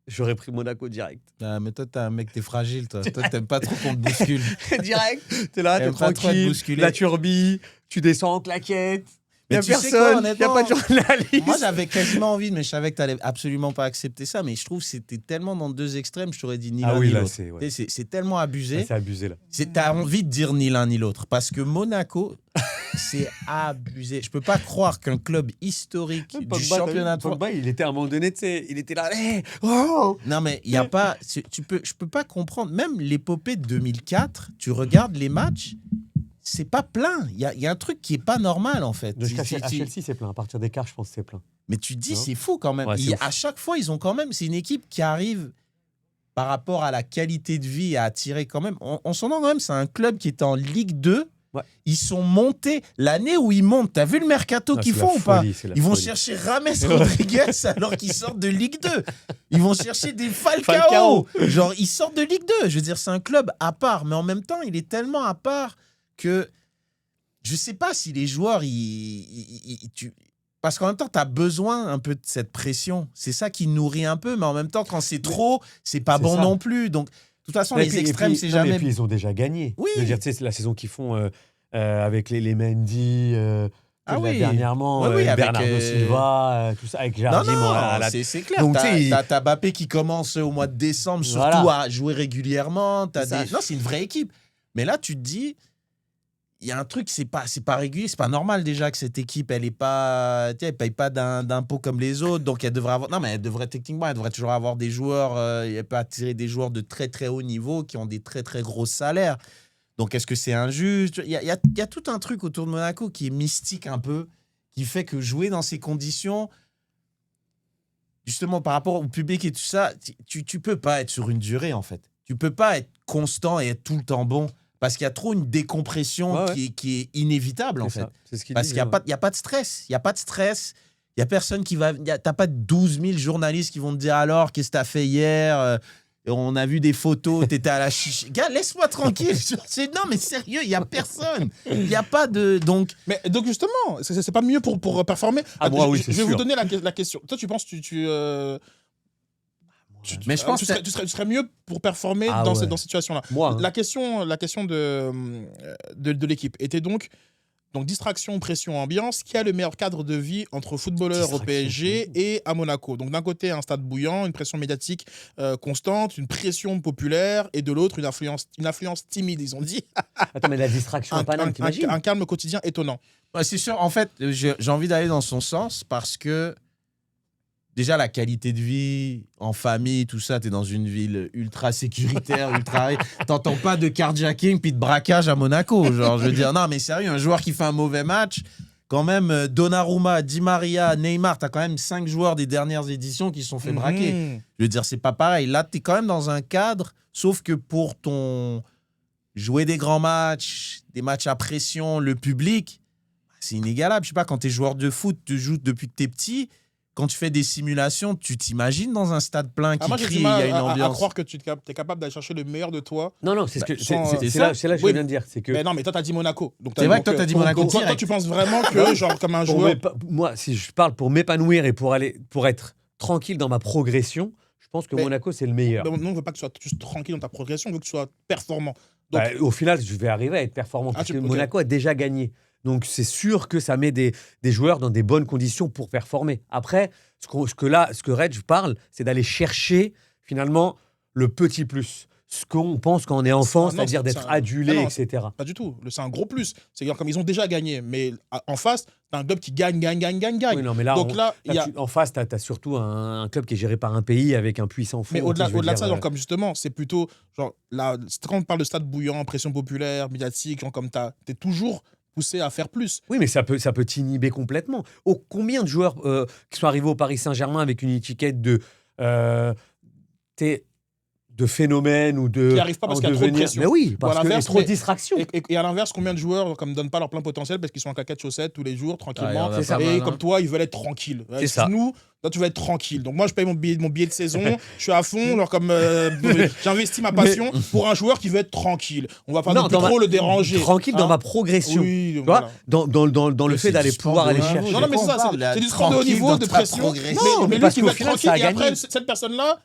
j'aurais pris Monaco direct. Ah, mais toi, t'es un mec, t'es fragile, toi. Toi, t'aimes pas trop qu'on te bouscule. Direct. T'es là, t'es T'aimes pas trop être tranquille. bousculé. La turbie, tu descends en claquette. Mais Y a tu sais quoi, personne. Y a honnêtement, pas de journaliste. Moi, j'avais quasiment envie, mais je savais que t'allais absolument pas accepter ça. Mais je trouve que c'était tellement dans deux extrêmes, je t'aurais dit ni Ah l'un oui, ni là, l'autre. c'est- ouais. Tu sais, c'est tellement abusé. C'est abusé là. T'as envie de dire ni l'un ni l'autre. Parce que Monaco, c'est abusé. Je peux pas croire qu'un club historique du championnat de France. Pogba, il était à un moment donné, tu sais, il était là. Hey, oh Non, mais il y a pas. Je peux pas comprendre. Même l'épopée de 2004, tu regardes les matchs, c'est pas plein. Il y a un truc qui est pas normal, en fait. À Chelsea, c'est plein. À partir des quarts, je pense que c'est plein. Mais tu te dis, Non. c'est fou quand même. Ouais, c'est ouf. À chaque fois, ils ont quand même. C'est une équipe qui arrive par rapport à la qualité de vie à attirer quand même. On s'en rend quand même, c'est un club qui est en Ligue 2. Ouais. Ils sont montés l'année où ils montent. T'as vu le mercato Ah, qu'ils c'est font la ou pas? folie, c'est la Ils vont folie. chercher Rames Rodriguez alors qu'ils sortent de Ligue 2. Ils vont chercher des Falcao. Falcao. Genre, ils sortent de Ligue 2. Je veux dire, c'est un club à part. Mais en même temps, il est tellement à part que je sais pas si les joueurs, parce qu'en même temps, tu as besoin un peu de cette pression. C'est ça qui nourrit un peu. Mais en même temps, quand c'est trop, c'est pas C'est bon ça. non plus. Donc, de toute façon, Et les puis- extrêmes, et puis- c'est non, jamais... Et puis ils ont déjà gagné. Oui. Je veux dire, tu sais, c'est la saison qu'ils font avec les Mendy. Ah oui. Dernièrement, Oui, oui, avec, Bernardo Silva, tout ça, avec Non, Jardim. non, la- c'est clair. Donc, tu sais, T'as Mbappé qui commence au mois de décembre, surtout Voilà. à jouer régulièrement. C'est ça. Non, c'est une vraie équipe. Mais là, tu te dis, il y a un truc, c'est pas régulier, c'est pas normal déjà que cette équipe, elle paye pas d'impôts comme les autres. Donc, elle devrait avoir. Non, mais elle devrait techniquement, elle devrait toujours avoir des joueurs. Elle peut attirer des joueurs de très très haut niveau qui ont des très très gros salaires. Donc, est-ce que c'est injuste? Il y a tout un truc autour de Monaco qui est mystique un peu, qui fait que jouer dans ces conditions, justement par rapport au public et tout ça, tu peux pas être sur une durée en fait. Tu peux pas être constant et être tout le temps bon parce qu'il y a trop une décompression Ouais. qui est inévitable en C'est fait. ça. C'est ce qu'il Parce dit, qu'il n'y a pas de stress. Il n'y a pas de stress. Il n'y a personne qui va... T'as pas 12 000 journalistes qui vont te dire alors, qu'est-ce que tu as fait hier? Et on a vu des photos, t'étais à la chiche. Gars, laisse-moi tranquille. Non, mais sérieux, il n'y a personne. Il n'y a pas de... Donc justement, c'est pas mieux pour performer. Ah, moi, oui, c'est je vais vous sûr. donner la question. Toi, tu penses que Mais je pense tu serais mieux pour performer Ah, dans ouais. cette situation-là. Moi, hein. La question de l'équipe était donc distraction, pression, ambiance. Qui a le meilleur cadre de vie entre footballeurs au Distraction, PSG et à Monaco? Donc d'un côté, un stade bouillant, une pression médiatique constante, une pression populaire, et de l'autre, une influence timide, ils ont dit. Attends, mais la distraction à Paname, t'imagines? Un calme quotidien étonnant. Ouais, c'est sûr. En fait, j'ai envie d'aller dans son sens parce que déjà, la qualité de vie en famille, tout ça, t'es dans une ville ultra sécuritaire, T'entends pas de carjacking puis de braquage à Monaco. Genre, je veux dire, non, mais sérieux, un joueur qui fait un mauvais match, quand même, Donnarumma, Di Maria, Neymar, t'as quand même 5 joueurs des dernières éditions qui se sont fait braquer. Mhm. Je veux dire, c'est pas pareil. Là, t'es quand même dans un cadre, sauf que pour jouer des grands matchs, des matchs à pression, le public, c'est inégalable. Je sais pas, quand t'es joueur de foot, tu joues depuis que t'es petit. Quand tu fais des simulations, tu t'imagines dans un stade plein qui Moi, j'ai crie, du il y a mal une à ambiance. croire que tu es capable d'aller chercher le meilleur de toi. Non, c'est sans- c'est là que Oui. je viens de dire. C'est que Mais non, mais toi, t'as dit Monaco. C'est vrai que toi, t'as dit Monaco Toi, direct. tu penses vraiment que, genre, comme un pour joueur. moi, si je parle pour m'épanouir et pour être tranquille dans ma progression, je pense que Mais- Monaco, c'est le meilleur. Nous, on ne veut pas que tu sois juste tranquille dans ta progression, on veut que tu sois performant. Donc, Au final, je vais arriver à être performant parce que ok. Monaco a déjà gagné. Donc, c'est sûr que ça met des joueurs dans des bonnes conditions pour performer. Après, ce que Reg parle, c'est d'aller chercher, finalement, le petit plus. Ce qu'on pense quand on est enfant, Ah non, c'est-à-dire c'est d'être un- adulé, Ah non, etc. pas du tout. C'est un gros plus. C'est comme ils ont déjà gagné, mais en face, t'as un club qui gagne. Oui, non, mais là, Donc là, il y a. en face, tu as surtout un club qui est géré par un pays avec un puissant fond. Mais au-delà qui, je veux de ça, dire, genre, comme justement, c'est plutôt. Genre, là, quand on parle de stade bouillant, pression populaire, médiatique, genre, comme t'es toujours poussé à faire plus. Oui, mais ça peut t'inhiber complètement. Combien de joueurs qui sont arrivés au Paris Saint-Germain avec une étiquette de phénomène ou de Qui arrivent pas parce en qu'il y a trop de devenir- pression. Mais oui, Ou parce à qu'il y a l'inverse, trop de mais- distractions. Et à l'inverse, combien de joueurs comme donnent pas leur plein potentiel parce qu'ils sont en claquettes chaussettes tous les jours, tranquillement. Ah, il y en a C'est ça. pas Et mal, hein. comme toi, ils veulent être tranquilles. C'est ça. Nous, toi, tu veux être tranquille. Donc moi, je paye mon billet de saison, je suis à fond, genre comme j'investis ma passion pour un joueur qui veut être tranquille. On va pas non plus dans trop le déranger. Tranquille dans Hein. ma progression. Oui, Tu vois, voilà. dans le Mais fait c'est d'aller du sport pouvoir de aller haut chercher. niveau. Non, non, mais c'est ça, c'est du sport de haut Tranquille niveau, dans de ta pression. progression. Non, mais lui parce qui qu'au veut être final, tranquille, ça a et après, gagné. cette personne-là,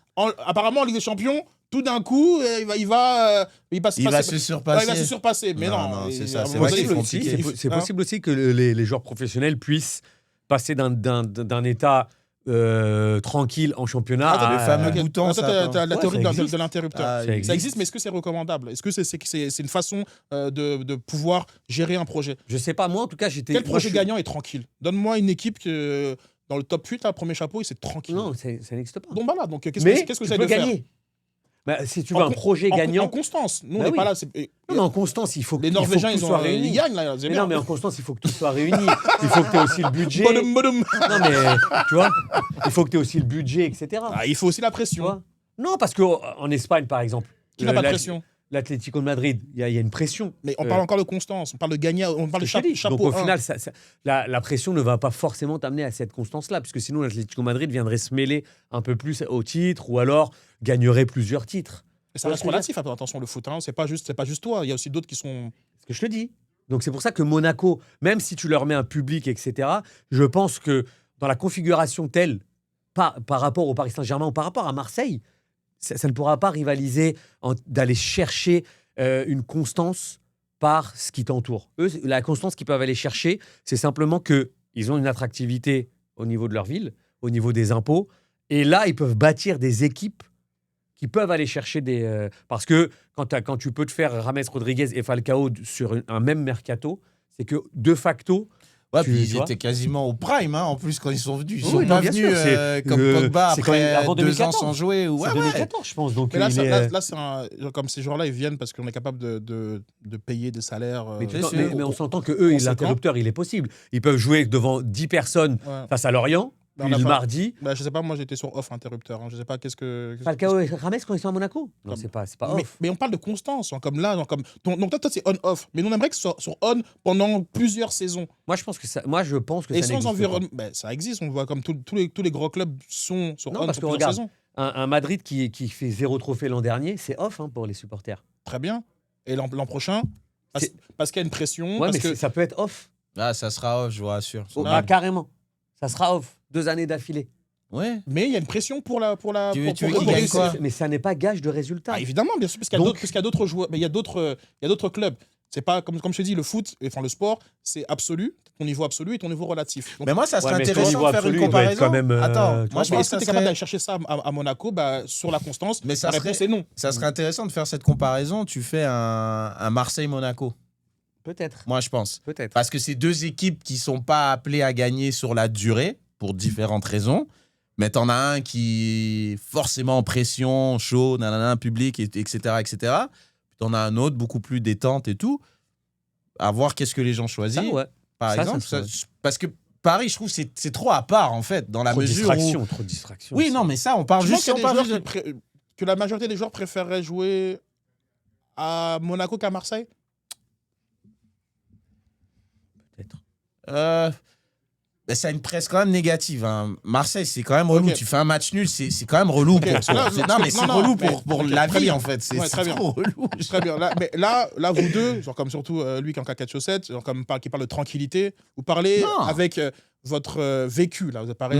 apparemment en Ligue des Champions, tout d'un coup, il va se surpasser. il va se surpasser. Mais Non, non, non, c'est ça, à un c'est moment vrai donné, qu'ils font il faut- tiquer. il faut- C'est hein. possible aussi que les joueurs professionnels puissent passer d'un état tranquille en championnat Attends, à... le fameux Ok. bouton, Attends, ça, t'as la Ouais, théorie ça de existe. l'interrupteur. Ah, Ça Ça existe. existe, mais est-ce que c'est recommandable? Est-ce que c'est une façon de pouvoir gérer un projet? Je sais pas, moi en tout cas, j'étais... Quel moi, projet je- gagnant est tranquille? Donne-moi une équipe que, dans le top 8, là, premier chapeau, c'est tranquille. Non, ça n'existe pas. Donc voilà, donc qu'est-ce Mais que tu j'essaie peux de faire? gagner. Bah, si tu En veux un con- projet En gagnant... constance. Nous, on Bah n'est oui. pas là. Non, mais en constance, il faut Les il faut que Norvégiens, tout ils soit ont réuni. ils gagnent, là. C'est Mais bien. non, mais en constance, il faut que tout soit réuni. Il faut que tu aies aussi le budget. Bodum, bodum. Non, mais tu vois, il faut que tu aies aussi le budget, etc. Ah, il faut aussi la Tu pression. vois non, parce qu'en Espagne, par exemple, Qui n'a pas de la- pression? l'Atlético de Madrid, il y a une pression. Mais on parle encore de constance, on parle de gagner, on parle de Je te dis. chapeau. Donc au 1. final, la pression ne va pas forcément t'amener à cette constance-là, puisque sinon l'Atlético de Madrid viendrait se mêler un peu plus au titre, ou alors gagnerait plusieurs titres. Ça reste Ouais, relatif, attention, le foot. Hein. C'est pas juste toi. Il y a aussi d'autres qui sont. Ce que je te dis. Donc c'est pour ça que Monaco, même si tu leur mets un public, etc., je pense que dans la configuration telle, par rapport au Paris Saint-Germain ou par rapport à Marseille, ça ne pourra pas rivaliser d'aller chercher une constance par ce qui t'entoure. Eux, la constance qu'ils peuvent aller chercher, c'est simplement qu'ils ont une attractivité au niveau de leur ville, au niveau des impôts, et là, ils peuvent bâtir des équipes qui peuvent aller chercher des... parce que quand tu peux te faire James Rodriguez et Falcao sur un même mercato, c'est que de facto... Ouais, Tu puis ils vois étaient quasiment au prime, hein, en plus, quand ils sont venus. Ils Oui, sont non, pas bien venus sûr, c'est, comme Pogba c'est quand après même avant 2 ans 2014. sans jouer. Ouais, c'est ouais. 2014, je pense. Donc Mais là, il ça- est- là, c'est comme ces joueurs-là, ils viennent parce qu'on est capable de payer des salaires. mais, bien sûr. mais on s'entend que eux, Conséquent. l'interrupteur, il est possible. Ils peuvent jouer devant 10 personnes Ouais. face à Lorient, Mais on puis a le pas- mardi. Bah, je sais pas, moi j'étais sur off interrupteur. Hein. Je sais pas qu'est-ce que. Falcao et James quand ils sont à Monaco. Non, Comme- c'est pas Mais, off. mais on parle de constance, hein, comme là, genre, comme donc toi c'est on-off, mais nous on aimerait que ce soit sur on pendant plusieurs saisons. Moi, je pense que ça Et n'existe sans pas. environnement, ça existe, on voit comme tous les gros clubs sont sur Non, on parce sur que plusieurs regarde, saisons. un Madrid qui fait 0 trophée l'an dernier, c'est off pour les supporters. Très bien. Et l'an prochain, parce qu'il y a une pression. Ouais, parce mais que... ça peut être off. Ah, ça sera off, je vous rassure. Oh, bah, carrément. Ça sera off. 2 années d'affilée. Ouais. Mais il y a une pression pour la. Tu veux qu'il pour gagne réussir. quoi? Mais ça n'est pas gage de résultat. Ah, évidemment, bien sûr, parce qu'il y a Donc- d'autres- parce qu'il y a d'autres joueurs, mais il y a d'autres clubs. C'est pas comme je te dis, le foot, enfin le sport, c'est absolu, ton niveau absolu et ton niveau relatif. Donc, Mais moi, ça serait Ouais, mais ton intéressant niveau de faire absolu, une il doit être comparaison. quand même, Attends, tu moi, vois, je mais pense est-ce que que tu es capable d'aller chercher ça à Monaco sur la constance? Mais ça la réponse serait- est non. ça serait intéressant de faire cette comparaison. Tu fais un Marseille-Monaco, Peut-être. moi, je pense. Peut-être. Parce que c'est deux équipes qui sont pas appelées à gagner sur la durée, pour différentes raisons. Mais t'en as un qui est forcément en pression, chaud, nanana, public, etc., etc. Puis t'en as un autre beaucoup plus détente et tout. À voir qu'est-ce que les gens choisissent. Ça, ouais. Par Ça, exemple, ça, parce que Paris, je trouve, c'est trop à part, en fait, dans la Trop de mesure où... distraction, trop de distraction. Oui, non, mais ça, on parle Tu penses juste... qu'il y a on des parle joueurs juste de- que la majorité des joueurs préféreraient jouer à Monaco qu'à Marseille? Peut-être. Ben, ça a une presse quand même négative. Hein. Marseille, c'est quand même relou. Ok. Tu fais un match nul, c'est quand même relou. Ok, pour, parce que là, non, mais c'est non, relou mais- pour ok, la très vie, bien. en fait. C'est Ouais, très bien. trop relou. Très bien. Mais là, vous deux, genre comme surtout lui qui est en caquette chaussette, genre comme qui parle de tranquillité, vous parlez Non. avec votre vécu. Là. Vous avez parlé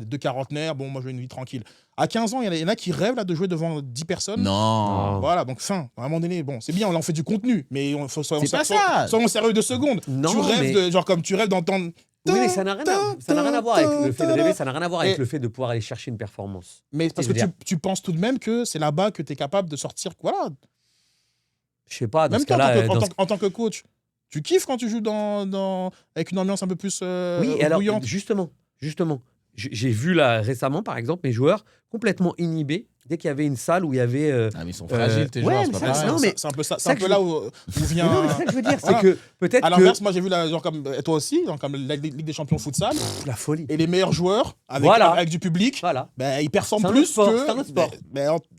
des deux quarantenaires, bon, moi je veux une vie tranquille. À 15 ans, il y en a qui rêvent là, de jouer devant 10 personnes. Non. Voilà, donc fin, à un moment donné, bon, c'est bien, on en fait du contenu, mais on faut C'est pas ça. soyons sérieux 2 secondes. Non, tu rêves mais- genre comme tu rêves d'entendre. Oui, mais ça n'a rien à voir avec le fait de rêver, ça n'a rien à voir avec Et- le fait de pouvoir aller chercher une performance. Mais parce Je que veux dire- tu penses tout de même que c'est là-bas que tu es capable de sortir. Voilà. Je sais pas, dans Même ce toi, cas-là. en tant que coach, tu kiffes quand tu joues avec une ambiance un peu plus Oui, et alors, bouillante. justement, j'ai vu là récemment, par exemple, mes joueurs complètement inhibés dès qu'il y avait une salle où il y avait. Ah, mais ils sont fragiles, tes ouais, joueurs, mais c'est pas ça, pareil. non, mais- C'est un peu ça. C'est ça un que peu je- là où Mais vient. non, mais c'est ça que je veux dire, Voilà. c'est que peut-être À que l'inverse, moi j'ai vu genre comme et toi aussi, genre comme la Ligue des Champions futsal, la folie. et les meilleurs joueurs avec, Voilà. avec du public, Voilà. ben, ils performent C'est un plus autre sport, que. c'est un autre sport.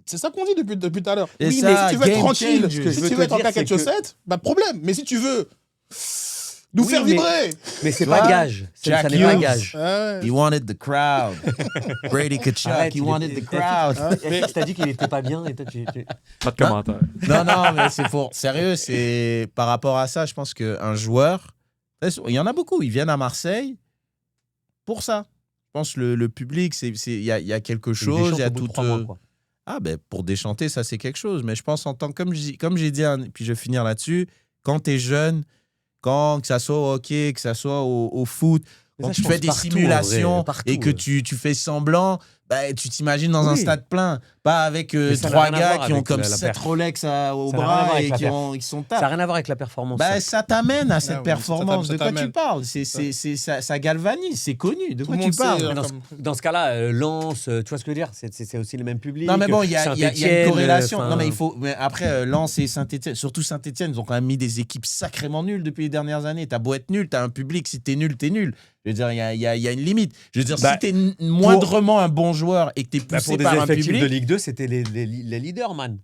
C'est ça qu'on dit depuis tout à l'heure. Et Oui, ça, mais si tu veux être game tranquille, changer. Ce que je si veux tu te veux être en dire, caquette c'est que- chaussette, pas de problème. Mais si tu veux nous Oui, faire mais- vibrer. Mais c'est Tu pas vois, gage. Jack Ça n'est pas Hughes. gage. Ouais. He wanted the crowd. Brady Kachuk, Arrête, he il wanted était- the crowd. Est-ce que t'as dit qu'il était pas bien et toi, Pas de commentaire. Non, non, mais c'est pour. Sérieux, c'est par rapport à ça, je pense qu'un joueur. Il y en a beaucoup, ils viennent à Marseille pour ça. Je pense le public, il y a quelque chose, il y a tout. Ah, ben pour déchanter, ça, c'est quelque chose. Mais je pense, en tant comme j'ai dit, puis je vais finir là-dessus, quand tu es jeune, que ça soit au hockey, que ça soit au foot, Mais quand ça, tu je fais pense des partout, en simulations vrai, partout, et que tu fais semblant, bah, tu t'imagines dans un Oui. stade plein, pas avec Mais ça n'a 3 rien à gars voir qui ont avec comme la 7 perf. Rolex au Ça n'a rien à bras voir avec et la qui sont Ça n'a tapés. rien à voir avec la performance. Bah, ça. ça t'amène à Ah cette oui, performance. ça De quoi t'amène. tu parles? Ça galvanise, c'est connu. De Tout quoi le tu monde sait, parles? genre, Mais comme- dans ce cas-là, Lens, tu vois ce que je veux dire c'est aussi le même public. Non, mais bon, il y a une corrélation. enfin, Non, mais il faut. Mais après, Lens et Saint-Etienne, surtout Saint-Etienne, ils ont quand même mis des équipes sacrément nulles depuis les dernières années. T'as beau être nul, t'as un public. Si t'es nul, t'es nul. Je veux dire, il y a une limite. Je veux dire, Bah, si t'es moindrement un bon joueur et que t'es Bah, poussé pour des par un effectifs public. de Ligue 2, c'était les leaders, man. Tu vois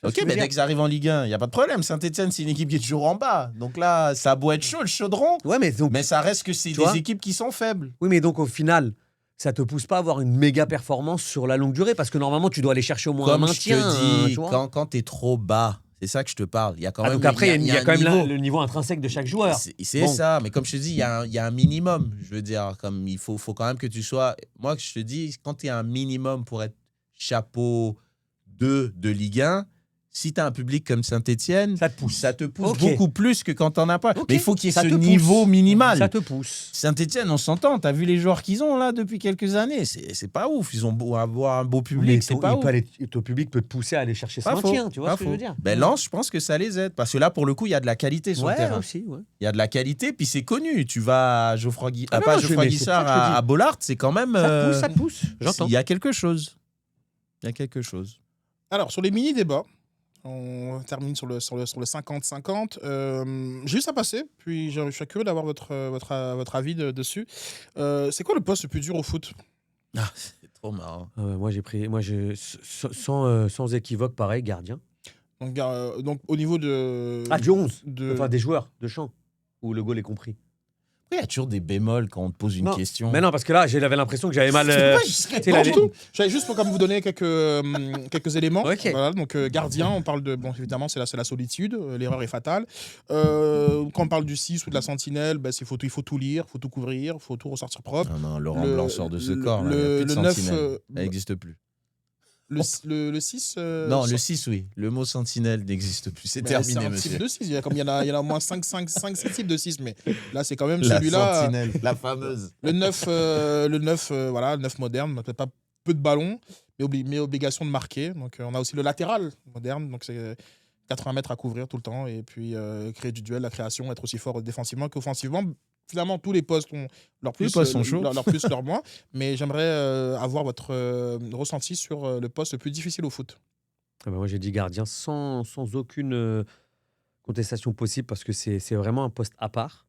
ce Ok, que je veux mais dire dès qu'ils arrivent en Ligue 1, il n'y a pas de problème. Saint-Etienne, c'est une équipe qui est toujours en bas. Donc là, ça a beau être chaud, le chaudron. Ouais, mais donc, Mais ça reste que c'est Tu vois des équipes qui sont faibles. oui, mais donc au final, ça te pousse pas à avoir une méga performance sur la longue durée parce que normalement, tu dois aller chercher au moins un Comme je maintien. te dis, tu vois. quand t'es trop bas, c'est ça que je te parle. Il y a quand Ah, même. donc après, il y a un quand même niveau. le niveau intrinsèque de chaque joueur. C'est Bon. ça, mais comme je te dis, il y a un minimum. Je veux dire, comme il faut quand même que tu sois. Moi, je te dis, quand il y a un minimum pour être chapeau 2 de Ligue 1, si tu as un public comme Saint-Etienne, Ça te pousse. ça te pousse Ok. beaucoup plus que quand t'en as pas. Ok. Mais il faut qu'il y ait Ça ce te pousse. niveau minimal. Ça te pousse. Saint-Etienne, on s'entend. T'as vu les joueurs qu'ils ont là depuis quelques années. C'est pas ouf. Ils ont beau avoir un beau public. C'est pas ouf. Ton public peut te pousser à aller chercher ce Pas faux, maintien. Tu vois pas ce que je veux faux. dire Ben, Lens, je pense que ça les aide. Parce que là, pour le coup, il y a de la qualité sur le Ouais, terrain. aussi. Ouais. Il y a de la qualité, puis c'est connu. Tu vas à Geoffroy, Ah non, pas à non, Geoffroy mais c'est Guichard, ça que je te dis. à Bollard, c'est quand même. Ça te pousse. J'entends. Il y a quelque chose. Il y a quelque chose. Alors, sur les mini-débats, on termine sur le 50-50. J'ai juste à passer, puis je suis curieux d'avoir votre avis dessus. C'est quoi le poste le plus dur au foot? Ah, c'est trop marrant. Moi, sans équivoque, pareil, gardien. Donc, au niveau de. Ah, du 11. de- Enfin, des joueurs de champ. Où le goal est compris. Il y a toujours des bémols quand on te pose une Non, question. Mais non, parce que là, j'avais l'impression que j'avais mal. tu sais, Non, la- du tout. J'allais juste pour comme vous donner quelques éléments. Ok. Voilà, donc gardien, on parle de bon évidemment c'est la solitude, l'erreur est fatale. Quand on parle du 6 ou de la sentinelle, ben, il faut tout lire, faut tout couvrir, faut tout ressortir propre. Non, non, Laurent Le- Blanc sort de ce le- corps. Là. Il y a le- plus de le 9, sentinelle. Elle n'existe plus. Le 6 Non, le 6, oui. Le mot sentinelle n'existe plus. C'est c'est terminé, un monsieur. type de 6. Il y en a au moins 5, 6 types de 6, mais là c'est quand même La celui-là. sentinelle, la fameuse. Le 9, voilà, le 9 moderne, peut-être pas peu de ballons, mais obligation de marquer. Donc on a aussi le latéral moderne, donc c'est 80 mètres à couvrir tout le temps, et puis créer du duel, la création, être aussi fort défensivement qu'offensivement. Finalement, tous les postes ont leur Tous les plus, postes sont chauds. leur plus, leur moins. Mais j'aimerais avoir votre ressenti sur le poste le plus difficile au foot. Ah bah moi, j'ai dit gardien sans aucune contestation possible parce que c'est vraiment un poste à part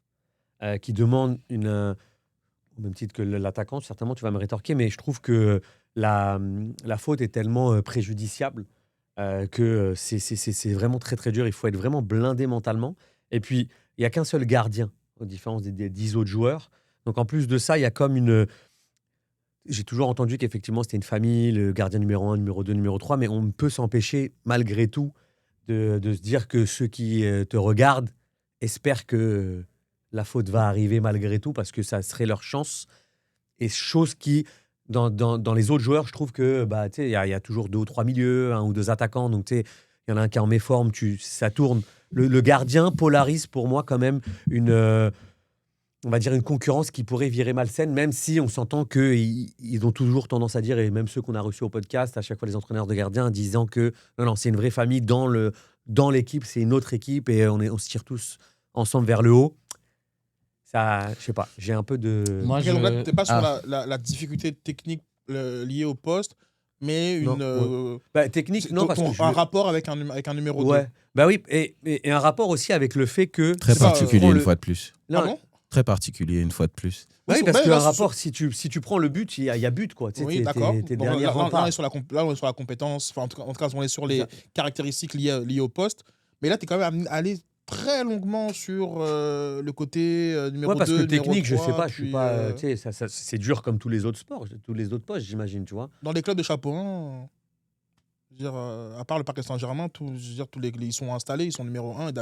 qui demande au même titre que l'attaquant, certainement tu vas me rétorquer, mais je trouve que la faute est tellement préjudiciable que c'est vraiment très très dur. Il faut être vraiment blindé mentalement. Et puis, il n'y a qu'un seul gardien, aux différences des 10 autres joueurs. Donc en plus de ça, il y a comme une... J'ai toujours entendu qu'effectivement c'était une famille, le gardien numéro 1, numéro 2, numéro 3, mais on ne peut s'empêcher malgré tout de se dire que ceux qui te regardent espèrent que la faute va arriver malgré tout parce que ça serait leur chance. Et chose qui, dans les autres joueurs, je trouve que bah, il y a toujours 2 ou 3 milieux, 1 ou 2 attaquants, donc il y en a un qui est en méforme, ça tourne. Le gardien polarise pour moi quand même on va dire une concurrence qui pourrait virer malsaine, même si on s'entend qu'ils ont toujours tendance à dire, et même ceux qu'on a reçus au podcast, à chaque fois les entraîneurs de gardiens, disant que non, c'est une vraie famille dans l'équipe, c'est une autre équipe et on se tire tous ensemble vers le haut. Ça, je sais pas, j'ai un peu de... Moi, Ok, donc là, tu n'es pas sur Ah. la difficulté technique liée au poste, mais Non, Bah, technique, non, parce que un rapport avec un numéro 2. Ouais, bah oui, et un rapport aussi avec le fait que... Très C'est pas, particulier, prends une le- fois de plus. Non, Pardon Très particulier, une fois de plus. oui, parce Ouais, qu'un là, rapport, si tu prends le but, il y a but, quoi. Tu sais, Oui, t'es- d'accord. t'es Donc, dernier là, rempart. on est sur la compétence. Enfin, en tout cas, on est sur les caractéristiques liées au poste. Mais là, tu es quand même allé très longuement sur le côté numéro 2, Ouais, parce que numéro technique, je 3, sais pas, je suis puis, pas. Tu sais, c'est dur comme tous les autres sports, tous les autres postes, j'imagine, tu vois. dans les clubs de chapeau 1, je veux dire, à part le Paris Saint-Germain, je veux dire, ils sont installés, ils sont numéro 1.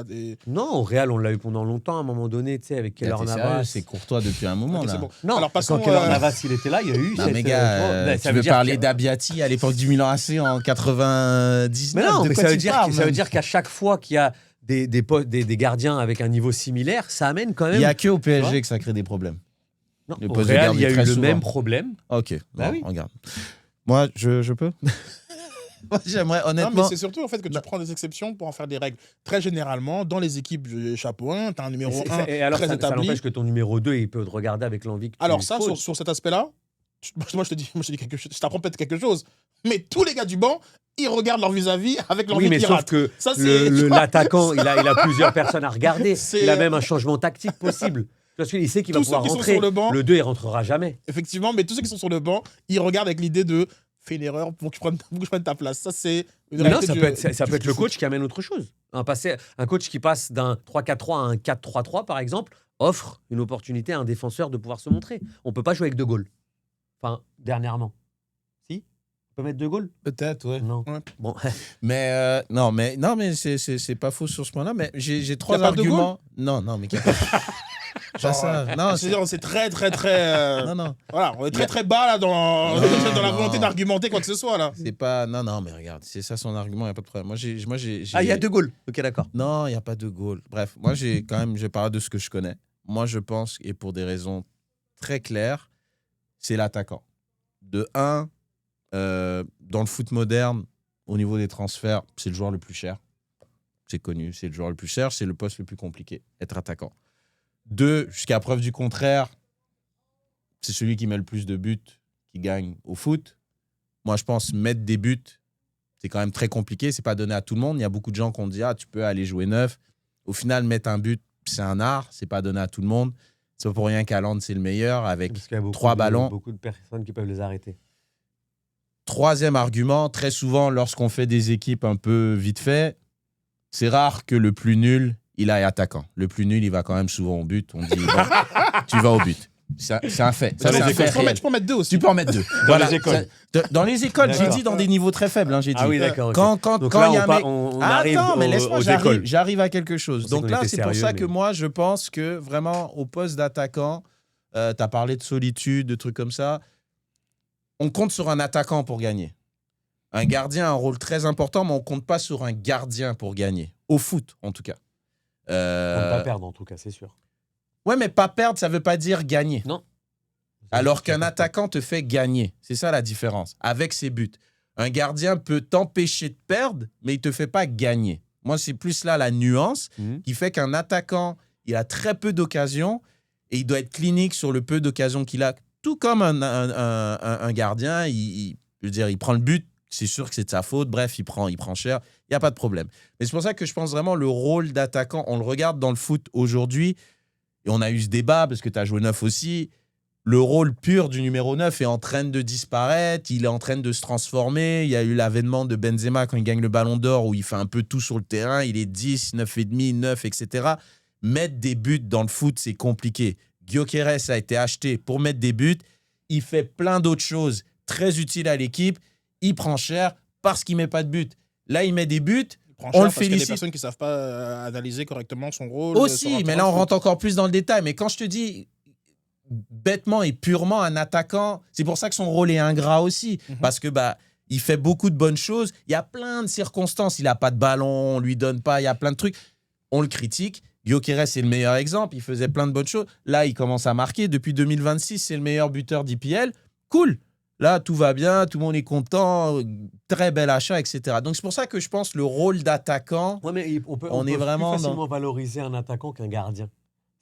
Non, au Real, on l'a eu pendant longtemps, à un moment donné, tu sais, avec Là, Keylor t'es sérieux, Navas. c'est Courtois depuis un moment, Ok, là. c'est bon. Non, Alors, passons, quand Keylor euh, Navas, il était là, il y a eu. Non, cette, mais gars, ça tu veut veux dire parler que- d'Abiati à l'époque du Milan AC en 99? Mais non, de mais quoi ça veut tu dire, parles, ça veut man? dire qu'à chaque fois qu'il y a des gardiens avec un niveau similaire, ça amène quand Il même. n'y a que au Tu vois PSG que ça crée des problèmes. Non, le au poste de Real, garde il y a est eu très le souvent. même problème. Ok, Bah bon, oui. regarde. Moi, je peux Moi, j'aimerais, Non, mais honnêtement... c'est surtout en fait que tu Non. prends des exceptions pour en faire des règles. Très généralement, dans les équipes de chapeau 1, tu as un numéro Et 1 et alors, très ça établi. n'empêche que ton numéro 2, il peut te regarder avec l'envie que tu Alors ça, fautes. sur cet aspect-là, moi je te dis quelque chose, je t'apprends peut-être quelque chose, mais tous les gars du banc, ils regardent leur vis-à-vis avec l'envie Oui, mais qu'ils sauf ratent. que Ça, c'est- l'attaquant, il a plusieurs personnes à regarder. C'est- Il a même un changement tactique possible. Parce qu'il sait qu'il va Tous ceux pouvoir qui sont rentrer. sur le banc, Le 2, il rentrera jamais. effectivement, mais tous ceux qui sont sur le banc, ils regardent avec l'idée de fais une erreur pour que je prenne ta place. Ça, c'est une Mais non, réalité ça du- peut être, ça du- peut être du le foot. coach qui amène autre chose. Un coach qui passe d'un 3-4-3 à un 4-3-3, par exemple, offre une opportunité à un défenseur de pouvoir se montrer. On ne peut pas jouer avec De Gaulle. Enfin, dernièrement. Si On peut mettre De Gaulle Peut-être, ouais. Non. Ouais. Bon, Mais non, mais c'est pas faux sur ce point-là. Mais j'ai trois pas de arguments. Non, mais pas ça. Non, C'est-à-dire, c'est très, très, très. non. Voilà, on est très, très bas là dans, Non, dans la non. volonté d'argumenter quoi que ce soit là. C'est pas. Non, mais regarde, c'est ça son argument, il n'y a pas de problème. Moi, j'ai. ah, il y a De Gaulle. Ok, d'accord. Non, il n'y a pas de goal. Bref, moi, je vais parler de ce que je connais. Moi, je pense, et pour des raisons très claires, c'est l'attaquant. De 1, dans le foot moderne, au niveau des transferts, c'est le joueur le plus cher. C'est connu, c'est le joueur le plus cher, c'est le poste le plus compliqué, être attaquant. 2, jusqu'à preuve du contraire, c'est celui qui met le plus de buts qui gagne au foot. Moi, je pense mettre des buts, c'est quand même très compliqué. C'est pas donné à tout le monde. Il y a beaucoup de gens qui ont dit tu peux aller jouer neuf. Au final, mettre un but, c'est un art. C'est pas donné à tout le monde. C'est pas pour rien qu'Haaland, c'est le meilleur avec Parce qu'il y a beaucoup 3 ballons. Beaucoup de personnes qui peuvent les arrêter. Troisième argument, très souvent, lorsqu'on fait des équipes un peu vite fait, c'est rare que le plus nul il est attaquant. Le plus nul, il va quand même souvent au but. On dit, bon, tu vas au but. C'est un fait. Ça, Dans c'est un les fait écoles, réel. tu peux en mettre deux aussi. Tu peux en mettre deux. Voilà. les écoles. Dans les écoles, j'ai D'accord. dit dans des niveaux très faibles. Hein, j'ai dit. Ah oui, d'accord. ok. Quand Donc quand là, il y a un mec. on arrive Attends, mais aux- laisse-moi, aux écoles. j'arrive à quelque chose. Je pensais Donc qu'on là, était c'est pour sérieux, ça mais- que moi, je pense que vraiment, au poste d'attaquant, tu as parlé de solitude, de trucs comme ça. On compte sur un attaquant pour gagner. Un gardien a un rôle très important, mais on compte pas sur un gardien pour gagner. Au foot, en tout cas. Pour ne pas perdre, en tout cas, c'est sûr. Ouais, mais pas perdre, ça veut pas dire gagner. Non. Alors qu'un attaquant te fait gagner. C'est ça la différence, avec ses buts. Un gardien peut t'empêcher de perdre, mais il te fait pas gagner. Moi, c'est plus là la nuance qui fait qu'un attaquant, il a très peu d'occasions et il doit être clinique sur le peu d'occasions qu'il a. Tout comme un gardien, je veux dire, il prend le but, c'est sûr que c'est de sa faute. Bref, il prend cher. Il n'y a pas de problème. Mais c'est pour ça que je pense vraiment le rôle d'attaquant, on le regarde dans le foot aujourd'hui, et on a eu ce débat parce que tu as joué 9 aussi. Le rôle pur du numéro 9 est en train de disparaître, il est en train de se transformer. Il y a eu l'avènement de Benzema quand il gagne le Ballon d'Or où il fait un peu tout sur le terrain, il est 10, 9,5, 9, etc. Mettre des buts dans le foot, c'est compliqué. Gyökeres a été acheté pour mettre des buts. Il fait plein d'autres choses très utiles à l'équipe. Il prend cher parce qu'il ne met pas de but. Là, il met des buts. Prend On cher le parce qu'il y a des félicite. personnes qui ne savent pas analyser correctement son rôle. Aussi, mais là, on rentre encore plus dans le détail. Mais quand je te dis bêtement et purement un attaquant, c'est pour ça que son rôle est ingrat aussi. Parce que il fait beaucoup de bonnes choses. Il y a plein de circonstances. Il n'a pas de ballon, on lui donne pas. Il y a plein de trucs. On le critique. Gyökeres, c'est le meilleur exemple. Il faisait plein de bonnes choses. Là, il commence à marquer. Depuis 2026, c'est le meilleur buteur d'IPL. Cool. Là, tout va bien. Tout le monde est content. Très bel achat, etc. Donc, c'est pour ça que je pense le rôle d'attaquant... Ouais, mais on peut est vraiment plus facilement valoriser un attaquant qu'un gardien.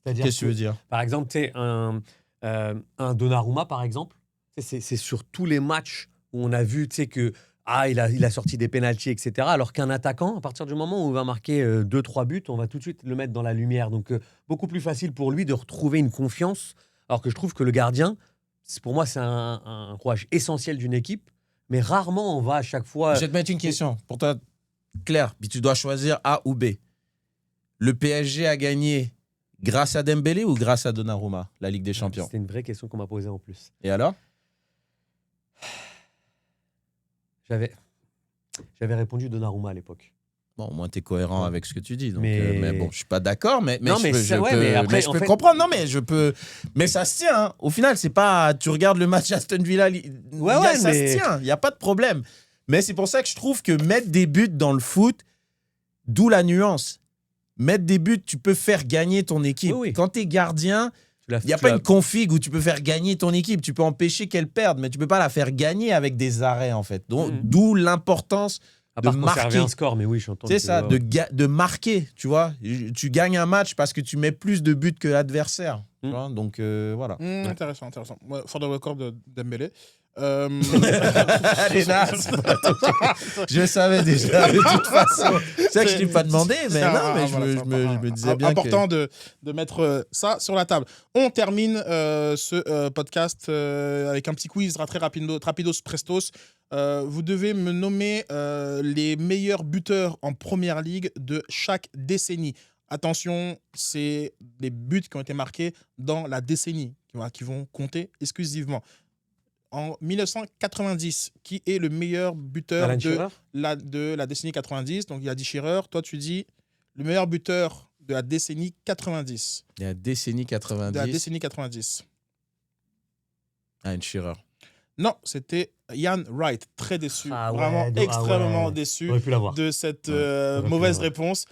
C'est-à-dire Qu'est-ce que tu veux dire? Par exemple, tu sais, un Donnarumma, par exemple, c'est sur tous les matchs où on a vu que il a sorti des pénaltys, etc. Alors qu'un attaquant, à partir du moment où on va marquer 2-3 buts, on va tout de suite le mettre dans la lumière. Donc, beaucoup plus facile pour lui de retrouver une confiance. Alors que je trouve que le gardien, pour moi, c'est un rouage essentiel d'une équipe. Mais rarement, on va à chaque fois... Je vais te mettre une question. Pour toi, Claire, tu dois choisir A ou B. Le PSG a gagné grâce à Dembélé ou grâce à Donnarumma, la Ligue des Champions? C'était une vraie question qu'on m'a posée en plus. Et alors? J'avais répondu Donnarumma à l'époque. Bon, au moins, tu es cohérent avec ce que tu dis. Donc, Mais- mais bon, je suis pas d'accord, mais Non, mais je ouais, peux, mais après, je en peux fait- comprendre. Non, mais je peux. Mais ça se tient. Hein. Au final, c'est pas. Tu regardes le match Aston Villa, ça mais- se tient. Il n'y a pas de problème. Mais c'est pour ça que je trouve que mettre des buts dans le foot, d'où la nuance. Mettre des buts, tu peux faire gagner ton équipe. Oui, oui. Quand tu es gardien, il n'y a Tu pas l'as- une config où tu peux faire gagner ton équipe. Tu peux empêcher qu'elle perde, mais tu peux pas la faire gagner avec des arrêts, en fait. Donc, d'où l'importance À de part conserver marquer. un score, mais oui, j'entends. C'est que- ça, ouais. de marquer, tu vois. Tu gagnes un match parce que tu mets plus de buts que l'adversaire. Tu Mm. vois. Donc, voilà. Intéressant. Ouais, for the record de Dembélé. Allez, là, je savais déjà, de toute façon. C'est ça que je t'ai pas demandé, mais non, mais je me disais bien important de mettre ça sur la table. On termine ce podcast avec un petit quiz très rapidos prestos. Vous devez me nommer les meilleurs buteurs en première ligue de chaque décennie. Attention, c'est les buts qui ont été marqués dans la décennie qui vont compter exclusivement. En 1990, qui est le meilleur buteur Alan de Shearer la décennie 90? Donc, il a dit Shearer. Toi, tu dis le meilleur buteur de la décennie 90. Il y a la décennie 90. De la décennie 90. Ah, une Shearer. Non, c'était Ian Wright. Très déçu. Ah ouais, Vraiment donc- extrêmement ouais. déçu J'aurais pu l'avoir. de cette J'aurais pu mauvaise l'avoir. réponse.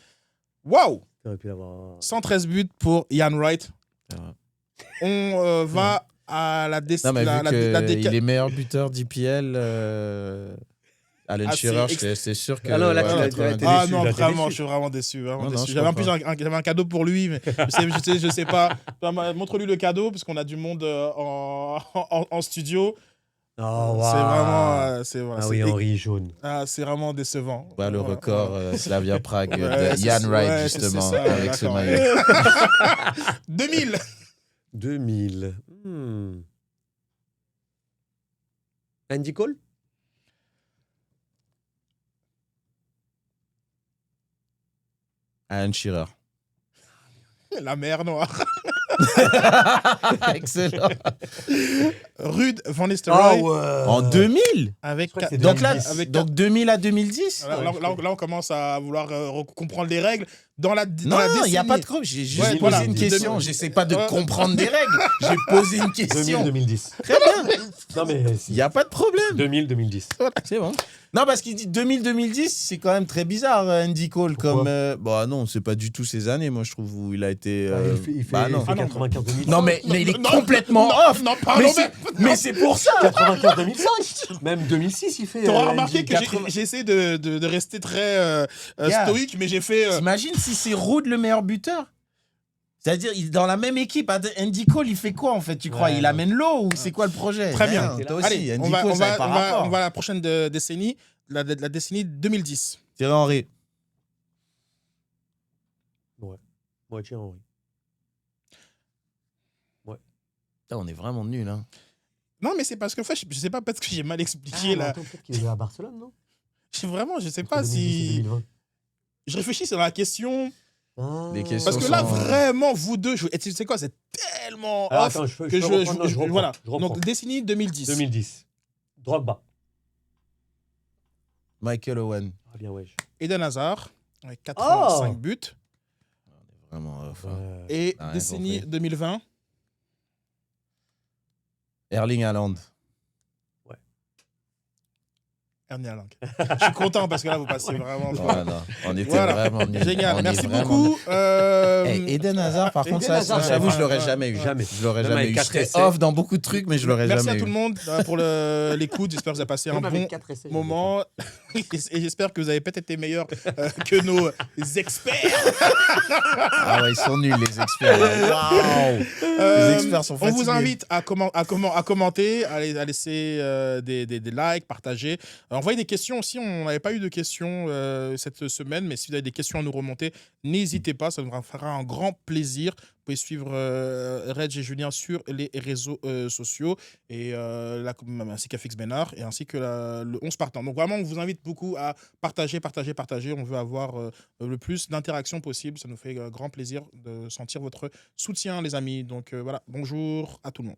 Waouh! J'aurais pu l'avoir. 113 buts pour Ian Wright. C'est vrai. On va à la Non, décennie. mais vu qu'il est meilleur buteur d'IPL, Alan Ah, Shearer, c'est c'est sûr que... Ah non, là, tu l'as- 90. t'es Ah déçu, non, là, t'es vraiment, déçu. je suis vraiment déçu. Vraiment Non, non, déçu. je J'avais en plus comprends. j'avais un cadeau pour lui, mais je sais pas. Montre-lui le cadeau, parce qu'on a du monde en studio. Oh, wow. C'est vraiment. Voilà, Ah oui, Henri Jaune. c'est vraiment décevant. Bah, le Voilà. record Slavia Prague Ouais, de c'est Ian ça, Wright, ouais, justement, c'est ça, avec ce d'accord. maillot. 2000. 2000. Andy Cole? Alan Shearer. La mer Noire. Excellent. Ruud van Nistelrooy. En 2000. Avec Je crois que c'est Donc là, 2010. avec- donc 2000 à 2010. Là, on commence à vouloir comprendre les règles. Dans la Non, il n'y a pas de problème. J'ai juste Ouais, posé voilà. une question. Deux- J'essaie pas de Ouais. comprendre des règles. J'ai posé une question. 2000-2010. Très bien. Non, mais Il n'y a pas de problème. 2000-2010. C'est bon. Non, parce qu'il dit 2000-2010, c'est quand même très bizarre, Andy Cole. Pourquoi Comme, bah non, c'est pas du tout ces années, moi, je trouve, où il a été. Il fait, bah non. il fait Ah non. 95-2005. Non, mais il est Non, complètement off. Non, pardon, Mais c'est pour ça. 95-2005. Même 2006, il fait. T'auras remarqué que 80. j'ai essayé de rester très Yeah. stoïque, mais j'ai fait. T'imagines si c'est Ruud le meilleur buteur? C'est-à-dire, dans la même équipe, Andy Cole, il fait quoi en fait, tu crois? Ouais, Il non. amène l'eau ou c'est quoi le projet? Très bien. Toi aussi, Allez, Andy on va, Cole, on, ça va, n'a pas on, va, rapport. on va à la prochaine décennie, la décennie 2010. Thierry Henry. Ouais, tiens, oui. Putain, on est vraiment nuls, hein. Non, mais c'est parce que, en fait, je sais pas, peut-être que j'ai mal expliqué là. Attends, peut-être qu'il est à Barcelone, non Je sais Entre pas 2010 et si. 2020. Je réfléchis sur la question. Ah. Les questions Parce que là, sont- vraiment, vous deux, et tu sais quoi, c'est tellement Alors, off attends, je que peux reprendre, non, je reprends, voilà. je reprends. Donc, décennie 2010. 2010. Drogba. Michael Owen. Ah bien, ouais. Eden Hazard, avec 85 Oh buts. Vraiment off. hein. Et Ah, rien décennie compris. 2020, Erling Haaland. Ernie Haaland. Je suis content parce que là, vous passez vraiment. Voilà. On était Voilà. vraiment nuls. Génial, On est merci vraiment beaucoup. nuls. Eden Hazard, par contre, Eden ça, Hazard, j'avoue, ouais, je l'aurais ouais. jamais eu. Jamais. Je l'aurais Même jamais avec eu. Je 4 serais essais. off dans beaucoup de trucs, mais je l'aurais Merci jamais à eu. tout le monde pour l'écoute. J'espère que vous avez passé un Même bon avec 4 essais. moment. Et j'espère que vous avez peut-être été meilleurs que nos experts. Ah ouais, ils sont nuls, les experts. Waouh. Les experts sont On fatigués. vous invite à commenter, à laisser des likes, partager. Envoyez des questions aussi. On n'avait pas eu de questions cette semaine, mais si vous avez des questions à nous remonter, n'hésitez pas. Ça nous fera un grand plaisir. Vous pouvez suivre Reg et Julien sur les réseaux sociaux, et ainsi qu'Afix Bénard, et ainsi que le 11 partant. Donc vraiment, on vous invite beaucoup à partager. On veut avoir le plus d'interactions possible. Ça nous fait grand plaisir de sentir votre soutien, les amis. Donc voilà, bonjour à tout le monde.